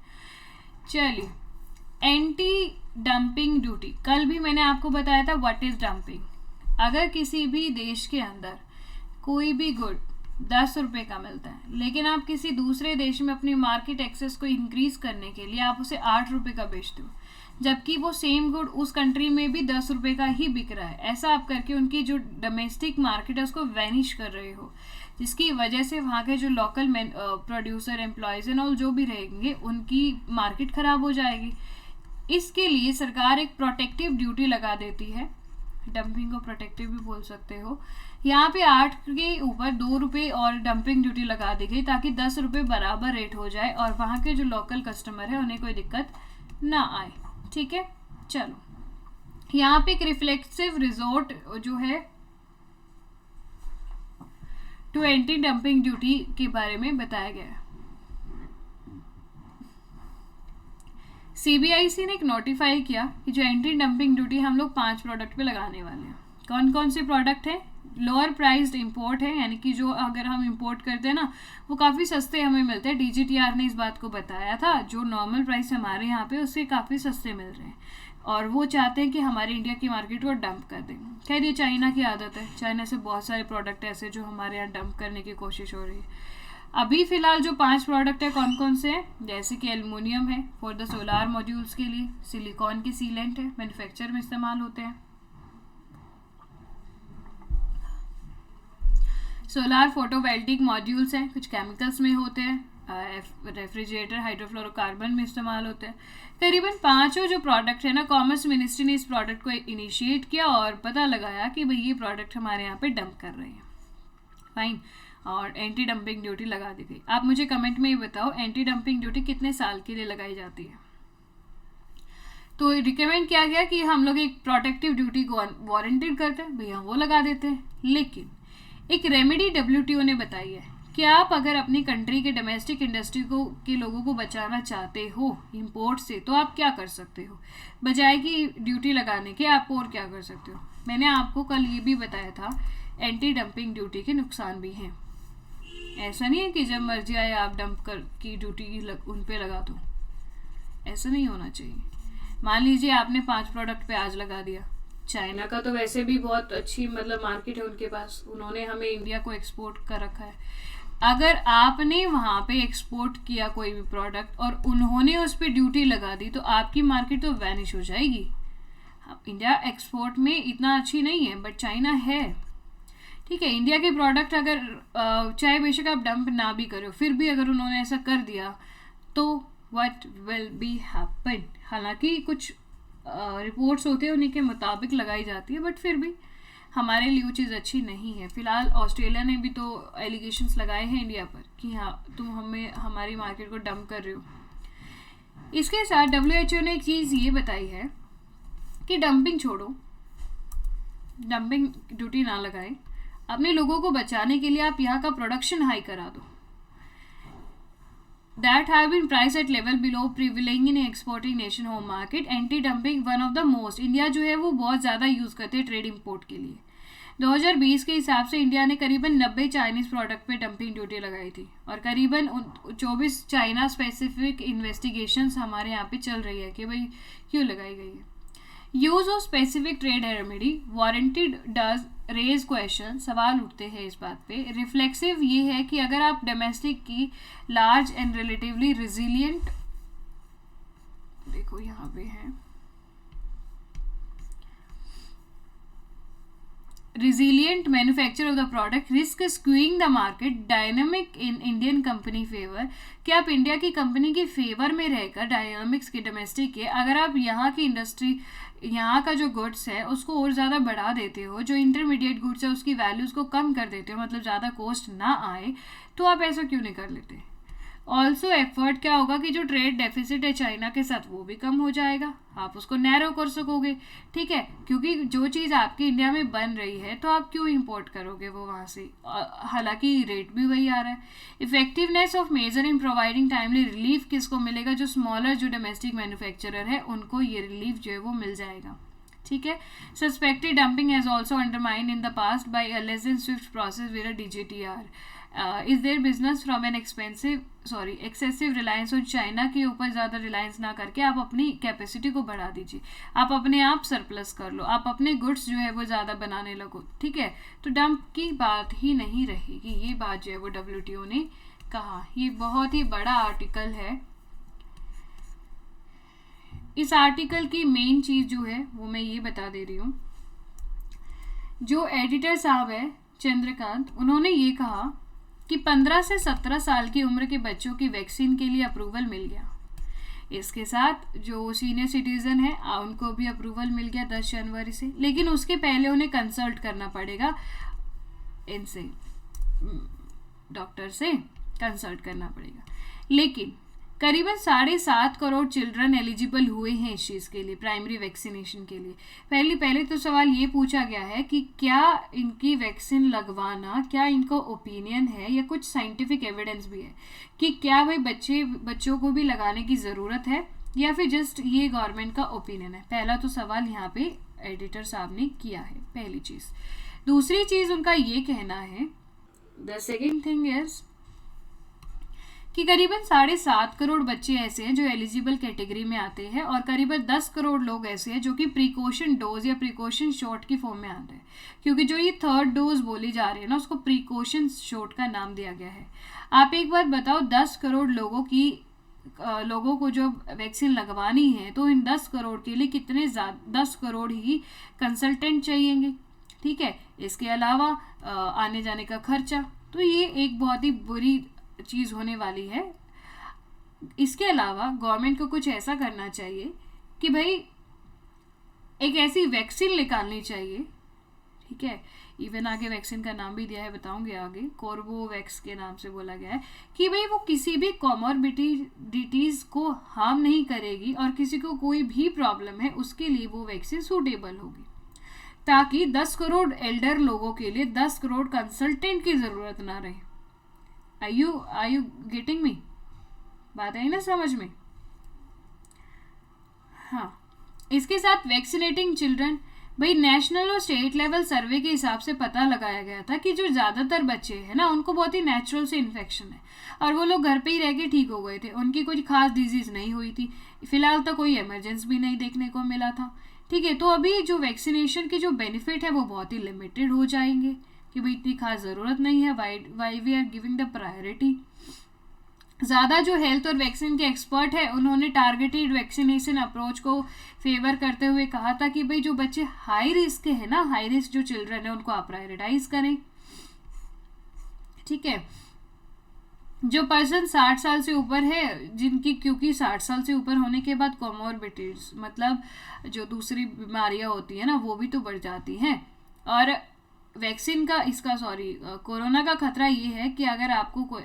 चलिए, एंटी डंपिंग ड्यूटी, कल भी मैंने आपको बताया था व्हाट इज डंपिंग। अगर किसी भी देश के अंदर कोई भी गुड 10 रुपये का मिलता है, लेकिन आप किसी दूसरे देश में अपनी मार्केट एक्सेस को इंक्रीज करने के लिए आप उसे 8 रुपये का बेचते हो, जबकि वो सेम गुड उस कंट्री में भी 10 रुपये का ही बिक रहा है। ऐसा आप करके उनकी जो डोमेस्टिक मार्केट है उसको वैनिश कर रहे हो, जिसकी वजह से वहाँ के जो local producer, employees and all जो भी रहेंगे उनकी मार्केट खराब हो जाएगी। इसके लिए सरकार एक प्रोटेक्टिव ड्यूटी लगा देती है, डंपिंग को प्रोटेक्टिव भी बोल सकते हो। यहाँ पे 8 के ऊपर 2 रुपये और डंपिंग ड्यूटी लगा दी गई ताकि 10 रुपये बराबर रेट हो जाए और वहाँ के जो लोकल कस्टमर है उन्हें कोई दिक्कत ना आए। ठीक है, चलो, यहाँ पे एक रिफ्लेक्सिव रिजोर्ट जो है टू एंटी डंपिंग ड्यूटी के बारे में बताया गया है। सीबीआईसी ने एक नोटिफाई किया कि जो एंटी डंपिंग ड्यूटी हम लोग 5 प्रोडक्ट पे लगाने वाले हैं। कौन कौन से प्रोडक्ट हैं? लोअर प्राइस्ड इंपोर्ट है, यानी कि जो अगर हम इंपोर्ट करते हैं ना वो काफ़ी सस्ते हमें मिलते हैं। डीजीटीआर ने इस बात को बताया था, जो नॉर्मल प्राइस हमारे यहाँ पे उससे काफ़ी सस्ते मिल रहे हैं और वो चाहते हैं कि हमारे इंडिया की मार्केट को डंप कर दें। खैर ये चाइना की आदत है, चाइना से बहुत सारे प्रोडक्ट ऐसे जो हमारे यहाँ डंप करने की कोशिश हो रही है। अभी फ़िलहाल जो 5 प्रोडक्ट है कौन कौन से हैं, जैसे कि एल्युमिनियम है फॉर द सोलार मॉड्यूल्स के लिए, सिलिकॉन की सीलेंट है, मैन्युफैक्चर में इस्तेमाल होते हैं, सोलार फोटोवोल्टिक मॉड्यूल्स हैं, कुछ केमिकल्स में होते हैं, रेफ्रिजरेटर, हाइड्रोफ्लोरोकार्बन में इस्तेमाल होते हैं। करीबन 5 जो प्रोडक्ट है ना, कॉमर्स मिनिस्ट्री ने इस प्रोडक्ट को इनिशिएट किया और पता लगाया कि भाई ये प्रोडक्ट हमारे यहाँ पे डंप कर रहे हैं। फाइन, और एंटी डंपिंग ड्यूटी लगा दी गई। आप मुझे कमेंट में ही बताओ एंटी डंपिंग ड्यूटी कितने साल के लिए लगाई जाती है। तो रिकमेंड किया गया कि हम लोग एक प्रोटेक्टिव ड्यूटी को वारंटेड करते हैं, भैया वो लगा देते हैं। लेकिन एक रेमेडी डब्ल्यूटीओ ने बताई है कि आप अगर अपनी कंट्री के डोमेस्टिक इंडस्ट्री को के लोगों को बचाना चाहते हो इंपोर्ट से, तो आप क्या कर सकते हो बजाय कि ड्यूटी लगाने के, आप और क्या कर सकते हो। मैंने आपको कल ये भी बताया था एंटी डंपिंग ड्यूटी के नुकसान भी हैं। ऐसा नहीं है कि जब मर्जी आए आप डंप कर की ड्यूटी उन पे लगा दो, ऐसा नहीं होना चाहिए। मान लीजिए आपने 5 प्रोडक्ट पे आज लगा दिया, चाइना का तो वैसे भी बहुत अच्छी मतलब मार्केट है उनके पास, उन्होंने हमें इंडिया को एक्सपोर्ट कर रखा है। अगर आपने वहाँ पे एक्सपोर्ट किया कोई भी प्रोडक्ट और उन्होंने उस पर ड्यूटी लगा दी तो आपकी मार्केट तो वैनिश हो जाएगी। इंडिया एक्सपोर्ट में इतना अच्छी नहीं है बट चाइना है, ठीक है। इंडिया के प्रोडक्ट अगर चाहे बेशक आप डंप ना भी करो, फिर भी अगर उन्होंने ऐसा कर दिया तो व्हाट विल बी हैपन। हालांकि कुछ रिपोर्ट्स होते हैं उन्हीं के मुताबिक लगाई जाती है, बट फिर भी हमारे लिए वो चीज़ अच्छी नहीं है। फिलहाल ऑस्ट्रेलिया ने भी तो एलिगेशंस लगाए हैं इंडिया पर कि हाँ तुम हमें हमारी मार्केट को डंप कर रहे हो। इसके साथ WHO ने एक चीज़ ये बताई है कि डंपिंग छोड़ो, डंपिंग ड्यूटी ना लगाएं, अपने लोगों को बचाने के लिए आप यहाँ का प्रोडक्शन हाई करा दो। That have been priced at level below prevailing in exporting nation home market. Anti dumping one of the most, India जो है वो बहुत ज़्यादा यूज़ करते हैं ट्रेड इम्पोर्ट के लिए। 2020 के हिसाब से इंडिया ने करीबन 90 चाइनीज़ प्रोडक्ट पे डंपिंग ड्यूटी लगाई थी और करीबन 24 चाइना स्पेसिफिक इन्वेस्टिगेशंस हमारे यहाँ पे चल रही है कि भाई क्यों लगाई गई है। Use of specific trade remedy warranted does raise question, सवाल उठते हैं इस बात पे। रिफ्लेक्सिव ये है कि अगर आप डोमेस्टिक की लार्ज एंड रिलेटिवली रिजिलियंट, देखो यहाँ पे है resilient manufacture of the product risk skewing the market dynamic in Indian company favor, कि आप इंडिया की कंपनी के फेवर में रहकर डायनामिक्स के डोमेस्टिक के अगर आप यहाँ की इंडस्ट्री, यहाँ का जो गुड्स है उसको और ज़्यादा बढ़ा देते हो, जो इंटरमीडिएट गुड्स है उसकी वैल्यूज़ को कम कर देते हो, मतलब ज़्यादा कॉस्ट ना आए, तो आप ऐसा क्यों नहीं कर लेते। ऑल्सो एफर्ट क्या होगा कि जो ट्रेड डेफिसिट है चाइना के साथ वो भी कम हो जाएगा, आप उसको नैरो कर सकोगे, ठीक है, क्योंकि जो चीज़ आपकी इंडिया में बन रही है तो आप क्यों इंपोर्ट करोगे वो वहाँ से, हालांकि रेट भी वही आ रहा है। Effectiveness of measure in providing timely relief किसको मिलेगा, जो स्मॉलर जो डोमेस्टिक मैन्युफैक्चरर है उनको ये रिलीफ जो है वो मिल जाएगा, ठीक है। Suspected dumping has also undermined in the past by a less than Swift process with a DGTR। Is their business from an excessive reliance on China के ऊपर ज़्यादा रिलायंस ना करके आप अपनी कैपेसिटी को बढ़ा दीजिए, आप अपने आप सरप्लस कर लो, आप अपने गुड्स जो है वो ज़्यादा बनाने लगो, ठीक है, तो डंप की बात ही नहीं रहेगी। ये बात जो है वो WTO ने कहा। ये बहुत ही बड़ा आर्टिकल है। इस आर्टिकल की मेन चीज़ जो है वो मैं ये बता दे रही हूँ। जो एडिटर साहब है चंद्रकांत, उन्होंने ये कहा कि 15 से 17 साल की उम्र के बच्चों की वैक्सीन के लिए अप्रूवल मिल गया। इसके साथ जो सीनियर सिटीज़न है उनको भी अप्रूवल मिल गया 10 जनवरी से, लेकिन उसके पहले उन्हें कंसल्ट करना पड़ेगा, इनसे डॉक्टर से कंसल्ट करना पड़ेगा। लेकिन करीबन 7.5 करोड़ चिल्ड्रन एलिजिबल हुए हैं इस चीज़ के लिए, प्राइमरी वैक्सीनेशन के लिए। पहले तो सवाल ये पूछा गया है कि क्या इनकी वैक्सीन लगवाना, क्या इनको ओपिनियन है या कुछ साइंटिफिक एविडेंस भी है कि क्या भाई बच्चों को भी लगाने की ज़रूरत है या फिर जस्ट ये गवर्नमेंट का ओपिनियन है। पहला तो सवाल यहाँ पे एडिटर साहब ने किया है, पहली चीज़। दूसरी चीज़ उनका ये कहना है, द सेकेंड थिंग इज कि करीबन 7.5 करोड़ बच्चे ऐसे हैं जो एलिजिबल कैटेगरी में आते हैं और करीबन 10 करोड़ लोग ऐसे हैं जो कि प्रिकॉशन डोज या प्रिकॉशन शॉट की फॉर्म में आते हैं, क्योंकि जो ये थर्ड डोज बोली जा रही है ना उसको प्रिकॉशन शॉट का नाम दिया गया है। आप एक बात बताओ, 10 करोड़ लोगों को जो वैक्सीन लगवानी है तो इन 10 करोड़ के लिए कितने 10 करोड़ ही कंसल्टेंट चाहिएंगे, ठीक है। इसके अलावा आने जाने का खर्चा, तो ये एक बहुत ही बुरी चीज़ होने वाली है। इसके अलावा गवर्नमेंट को कुछ ऐसा करना चाहिए कि भाई एक ऐसी वैक्सीन निकालनी चाहिए, ठीक है, इवन आगे वैक्सीन का नाम भी दिया है, बताऊंगे आगे, कोर्बोवैक्स के नाम से बोला गया है कि भाई वो किसी भी कॉमॉर्बिडिटीज़ को हार्म नहीं करेगी और किसी को कोई भी प्रॉब्लम है उसके लिए वो वैक्सीन सूटेबल होगी, ताकि 10 करोड़ एल्डर लोगों के लिए 10 करोड़ कंसल्टेंट की ज़रूरत ना रहे। Are you getting me? बात आई ना समझ में? हाँ, इसके साथ वैक्सीनेटिंग चिल्ड्रन, भाई नेशनल और स्टेट लेवल सर्वे के हिसाब से पता लगाया गया था कि जो ज़्यादातर बच्चे हैं ना उनको बहुत ही नेचुरल से इन्फेक्शन है और वो लोग घर पे ही रह के ठीक हो गए थे, उनकी कोई खास डिजीज़ नहीं हुई थी, फिलहाल तो कोई इमरजेंसी भी नहीं देखने को मिला था, ठीक है। तो अभी जो वैक्सीनेशन के जो बेनिफिट है वो बहुत ही लिमिटेड हो जाएंगे कि भाई इतनी खास ज़रूरत नहीं है, why we are giving the priority. ज़्यादा जो हेल्थ और वैक्सीन के एक्सपर्ट है उन्होंने टारगेटेड वैक्सीनेशन अप्रोच को फेवर करते हुए कहा था कि भाई जो बच्चे हाई रिस्क के हैं ना, हाई रिस्क जो चिल्ड्रन है उनको आप प्रायोरिटाइज करें, ठीक है। जो पर्सन 60 साल से ऊपर है जिनकी, क्योंकि 60 साल से ऊपर होने के बाद कॉमॉर्बिडिटीज मतलब जो दूसरी बीमारियां होती हैं ना वो भी तो बढ़ जाती हैं, और वैक्सीन का कोरोना का खतरा ये है कि अगर आपको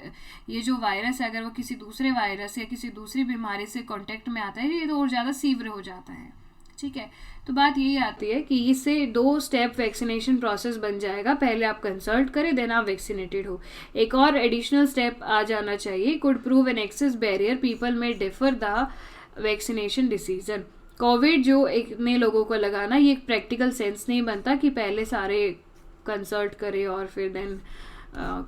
ये जो वायरस है अगर वो किसी दूसरे वायरस या किसी दूसरी बीमारी से कांटेक्ट में आता है ये तो और ज़्यादा सीवियर हो जाता है, ठीक है, तो बात यही आती है कि इससे 2 स्टेप वैक्सीनेशन प्रोसेस बन जाएगा। पहले आप कंसल्ट करें, देन आप वैक्सीनेटेड हो। एक और एडिशनल स्टेप आ जाना चाहिए, could prove an access barrier people में defer the vaccination decision. Covid जो एक नए लोगों को लगाना, ये एक प्रैक्टिकल सेंस नहीं बनता कि पहले सारे कंसल्ट करें और फिर देन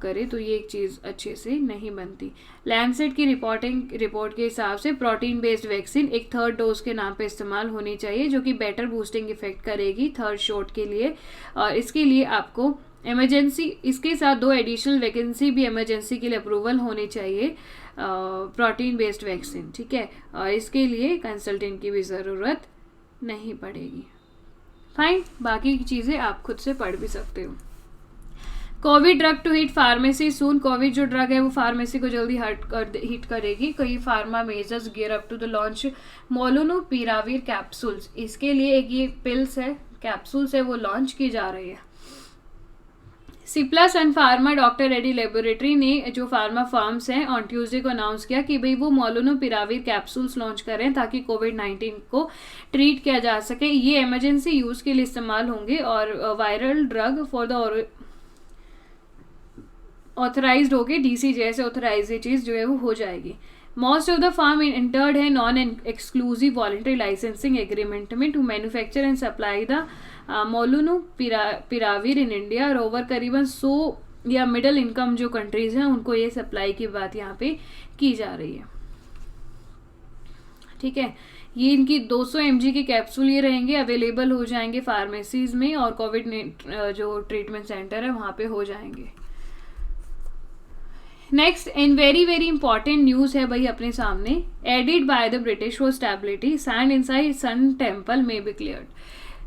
करें, तो ये एक चीज़ अच्छे से नहीं बनती। लैंसेट की रिपोर्ट के हिसाब से प्रोटीन बेस्ड वैक्सीन एक 3rd डोज के नाम पे इस्तेमाल होनी चाहिए, जो कि बेटर बूस्टिंग इफेक्ट करेगी 3rd शॉट के लिए। और इसके लिए आपको इमरजेंसी, इसके साथ 2 एडिशनल वैकेंसी भी इमरजेंसी के लिए अप्रूवल होनी चाहिए प्रोटीन बेस्ड वैक्सीन, ठीक है। और इसके लिए कंसल्टेंट की भी ज़रूरत नहीं पड़ेगी। फाइन, बाकी की चीज़ें आप खुद से पढ़ भी सकते हो। Covid drug to hit pharmacy soon. Covid जो ड्रग है वो फार्मेसी को जल्दी हिट करेगी। कई pharma majors gear up to the launch molnupiravir capsules. इसके लिए एक ये पिल्स है, कैप्सूल्स है, वो लॉन्च की जा रही है। सिप्ला सन फार्मा डॉक्टर रेड्डी लेबोरेटरी ने, जो फार्मा फर्म्स हैं, ऑन ट्यूसडे को अनाउंस किया कि भाई वो मोलुनुपिराविर कैप्सूल्स लॉन्च करें ताकि कोविड-19 को ट्रीट किया जा सके। ये इमरजेंसी यूज़ के लिए इस्तेमाल होंगे और viral drug for the authorised होके डीसी जैसे ऑथराइज चीज़ जो है वो हो जाएगी। Most of the firm entered है non exclusive voluntary licensing agreement में to manufacture and supply the molnupiravir in India. और ओवर करीबन 100 या मिडिल इनकम जो कंट्रीज हैं उनको ये सप्लाई की बात यहाँ पे की जा रही है, ठीक है। ये इनकी 200 mg के कैप्सूल ये रहेंगे, अवेलेबल हो जाएंगे फार्मेसीज में और कोविड जो ट्रीटमेंट सेंटर है वहाँ पे हो जाएंगे। Next in very important news है भाई अपने सामने। Aided by the British for stability, sand inside sun temple में be cleared.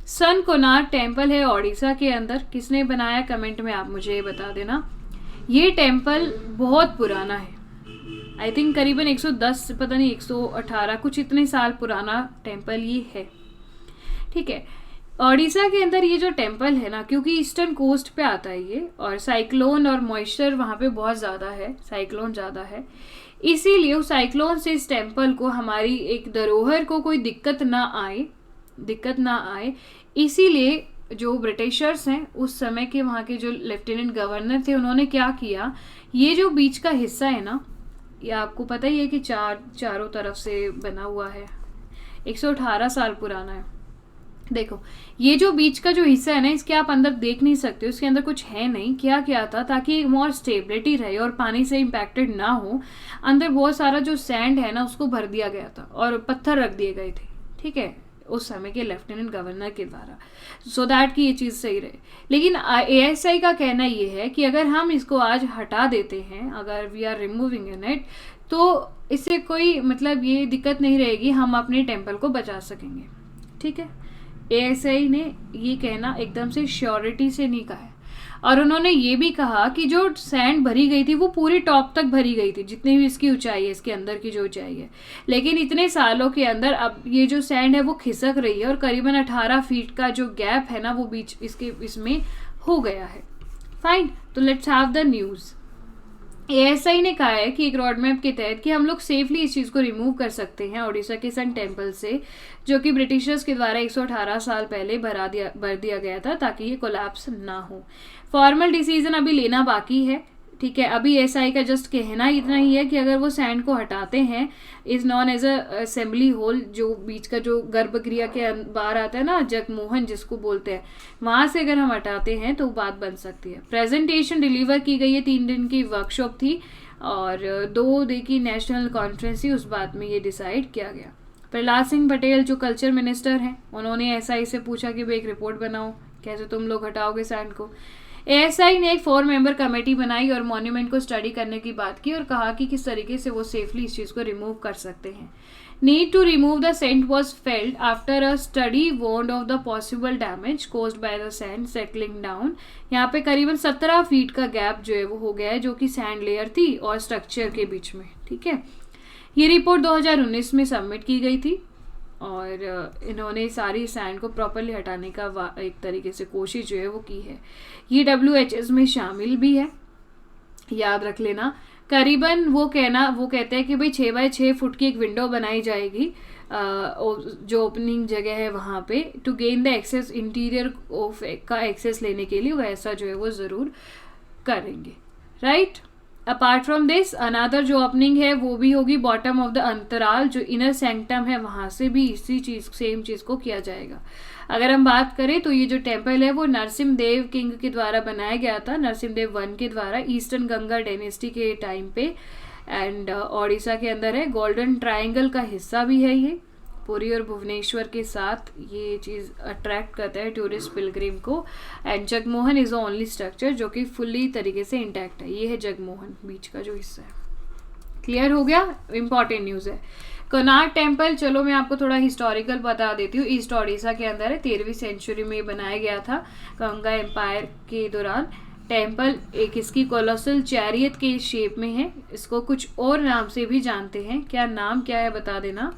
Sun Konark temple है ओडिशा के अंदर। किसने बनाया, कमेंट में आप मुझे ये बता देना। ये टेम्पल बहुत पुराना है, आई थिंक करीबन 110 पता नहीं 118 कुछ इतने साल पुराना टेम्पल ये है, ठीक है। ओडिशा के अंदर ये जो टेम्पल है ना, क्योंकि ईस्टर्न कोस्ट पे आता है ये, और साइक्लोन और मॉइस्चर वहाँ पे बहुत ज़्यादा है, साइक्लोन ज़्यादा है, इसीलिए उस साइक्लोन से इस टेम्पल को, हमारी एक धरोहर को कोई दिक्कत ना आए, इसीलिए जो ब्रिटिशर्स हैं उस समय के, वहाँ के जो लेफ्टिनेंट गवर्नर थे, उन्होंने क्या किया, ये जो बीच का हिस्सा है ना, ये आपको पता ही है कि चारों तरफ से बना हुआ है, 118 साल पुराना है। देखो ये जो बीच का जो हिस्सा है ना, इसके आप अंदर देख नहीं सकते, उसके अंदर कुछ है नहीं। क्या किया था, ताकि मोर स्टेबिलिटी रहे और पानी से इम्पैक्टेड ना हो, अंदर बहुत सारा जो सैंड है ना उसको भर दिया गया था और पत्थर रख दिए गए थे, ठीक है, उस समय के लेफ्टिनेंट गवर्नर के द्वारा, सो दैट कि ये चीज़ सही रहे। लेकिन ASI का कहना ये है कि अगर हम इसको आज हटा देते हैं, अगर वी आर रिमूविंग इट, तो इससे कोई मतलब ये दिक्कत नहीं रहेगी, हम अपने टेम्पल को बचा सकेंगे, ठीक है। ASI ने ये कहना एकदम से श्योरिटी से नहीं कहा है। और उन्होंने ये भी कहा कि जो सैंड भरी गई थी वो पूरी टॉप तक भरी गई थी, जितनी भी इसकी ऊंचाई है, इसके अंदर की जो ऊंचाई है, लेकिन इतने सालों के अंदर अब ये जो सैंड है वो खिसक रही है और करीबन 18 फीट का जो गैप है ना वो बीच इसमें हो गया है। फाइन, तो let's have the news. ASI ने कहा है कि एक रोड मैप के तहत कि हम लोग सेफली इस चीज़ को रिमूव कर सकते हैं ओडिशा के सन टेम्पल से, जो कि ब्रिटिशर्स के द्वारा 118 साल पहले भर दिया गया था, ताकि ये कोलैप्स ना हो। फॉर्मल डिसीजन अभी लेना बाकी है, ठीक है। अभी ASI का जस्ट कहना इतना ही है कि अगर वो सैंड को हटाते हैं, is known as a assembly hole, जो बीच का जो गर्भगृह के बाहर आता है ना, जगमोहन जिसको बोलते हैं, वहाँ से अगर हम हटाते हैं तो बात बन सकती है। प्रेजेंटेशन डिलीवर की गई है, 3 दिन की वर्कशॉप थी और 2 दिन की नेशनल कॉन्फ्रेंस थी, उस बात में ये डिसाइड किया गया। प्रहलाद सिंह पटेल जो कल्चर मिनिस्टर हैं, उन्होंने ASI से पूछा कि भाई एक रिपोर्ट बनाओ, कैसे तुम लोग हटाओगे सैंड को। ASI ने एक 4 मेंबर कमेटी बनाई और मॉन्यूमेंट को स्टडी करने की बात की और कहा कि किस तरीके से वो सेफली इस चीज़ को रिमूव कर सकते हैं। Need to remove the sand was felt after a study warned of the possible damage caused by the sand settling down. यहाँ पे करीबन 17 फीट का गैप जो है वो हो गया है, जो कि सैंड लेयर थी और स्ट्रक्चर के बीच में, ठीक है। ये रिपोर्ट 2019 में सबमिट की गई थी और इन्होंने सारी सैंड को प्रॉपरली हटाने का एक तरीके से कोशिश जो है वो की है। ये WHS में शामिल भी है, याद रख लेना। करीबन वो कहते हैं कि भाई 6 बाय 6 फुट की एक विंडो बनाई जाएगी जो ओपनिंग जगह है वहाँ पे to gain the access interior of का एक्सेस लेने के लिए वैसा जो है वो ज़रूर करेंगे, right. Apart from this another जो ओपनिंग है वो भी होगी बॉटम ऑफ द अंतराल, जो इनर सैंक्टम है वहाँ से भी इसी चीज़ सेम चीज़ को किया जाएगा। अगर हम बात करें तो ये जो टेम्पल है वो नरसिम्हदेव किंग के द्वारा बनाया गया था, नरसिम्हदेव वन के द्वारा, ईस्टर्न गंगा डायनेस्टी के टाइम पे, एंड ओडिशा के अंदर है। गोल्डन ट्राइंगल का हिस्सा भी है ये, पुरी और भुवनेश्वर के साथ ये चीज़ अट्रैक्ट करता है टूरिस्ट पिलग्रिम को। And Jagmohan is the only structure जो कि फुल्ली तरीके से इंटैक्ट है। ये है जगमोहन, बीच का जो हिस्सा है। क्लियर हो गया, इंपॉर्टेंट न्यूज़ है। कोणार्क टेम्पल, चलो मैं आपको थोड़ा हिस्टोरिकल बता देती हूँ। ईस्ट ओडिशा के अंदर है, 13वीं सेंचुरी में बनाया गया था गंगा एम्पायर के दौरान। टेम्पल एक इसकी कोलोसल चैरियट के शेप में है। इसको कुछ और नाम से भी जानते हैं, क्या नाम क्या है बता देना।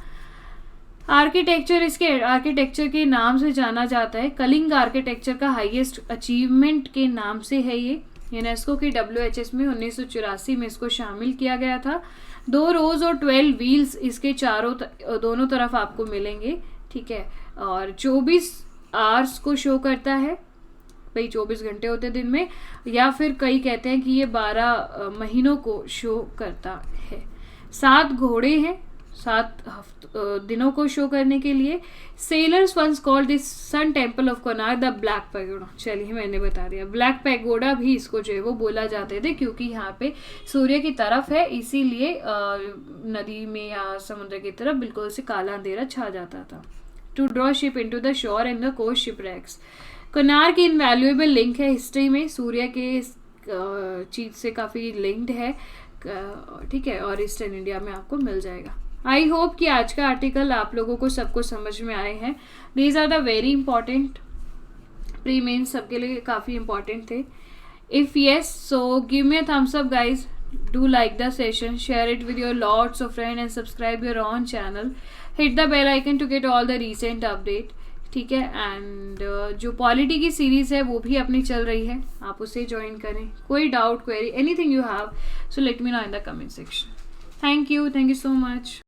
आर्किटेक्चर, इसके आर्किटेक्चर के नाम से जाना जाता है, कलिंग आर्किटेक्चर का हाईएस्ट अचीवमेंट के नाम से है ये। यूनेस्को की WHS में 1984 में इसको शामिल किया गया था। 2 रोज और 12 व्हील्स इसके दोनों तरफ आपको मिलेंगे, ठीक है। और 24 आवर्स को शो करता है, भाई 24 घंटे होते दिन में, या फिर कई कहते हैं कि ये 12 महीनों को शो करता है। 7 घोड़े हैं 7 दिनों को शो करने के लिए। Sailors once called this sun temple of Konark the black pagoda, चलिए मैंने बता दिया, ब्लैक पैगोडा भी इसको जो है वो बोला जाते थे, क्योंकि यहाँ पे सूर्य की तरफ है, इसीलिए नदी में या समुद्र की तरफ बिल्कुल से काला अंधेरा छा जाता था। To draw ship into the shore and the coast shipwrecks. Konark की इनवैल्यूएबल लिंक है हिस्ट्री में, सूर्य के चीज से काफ़ी लिंक्ड है, ठीक है, और ईस्टर्न इंडिया में आपको मिल जाएगा। आई होप कि आज का आर्टिकल आप लोगों को सबको समझ में आए हैं। These are the very important, pre mains सबके लिए काफ़ी इंपॉर्टेंट थे। If yes so give me a thumbs up guys, do like the session, share it with your lots of friend and subscribe your own channel, hit the bell icon to get all the recent update, ठीक है। एंड जो पॉलिटी की सीरीज़ है वो भी अपनी चल रही है, आप उसे ज्वाइन करें। कोई doubt, query, anything you have, so let me know in the comment section. Thank you so much.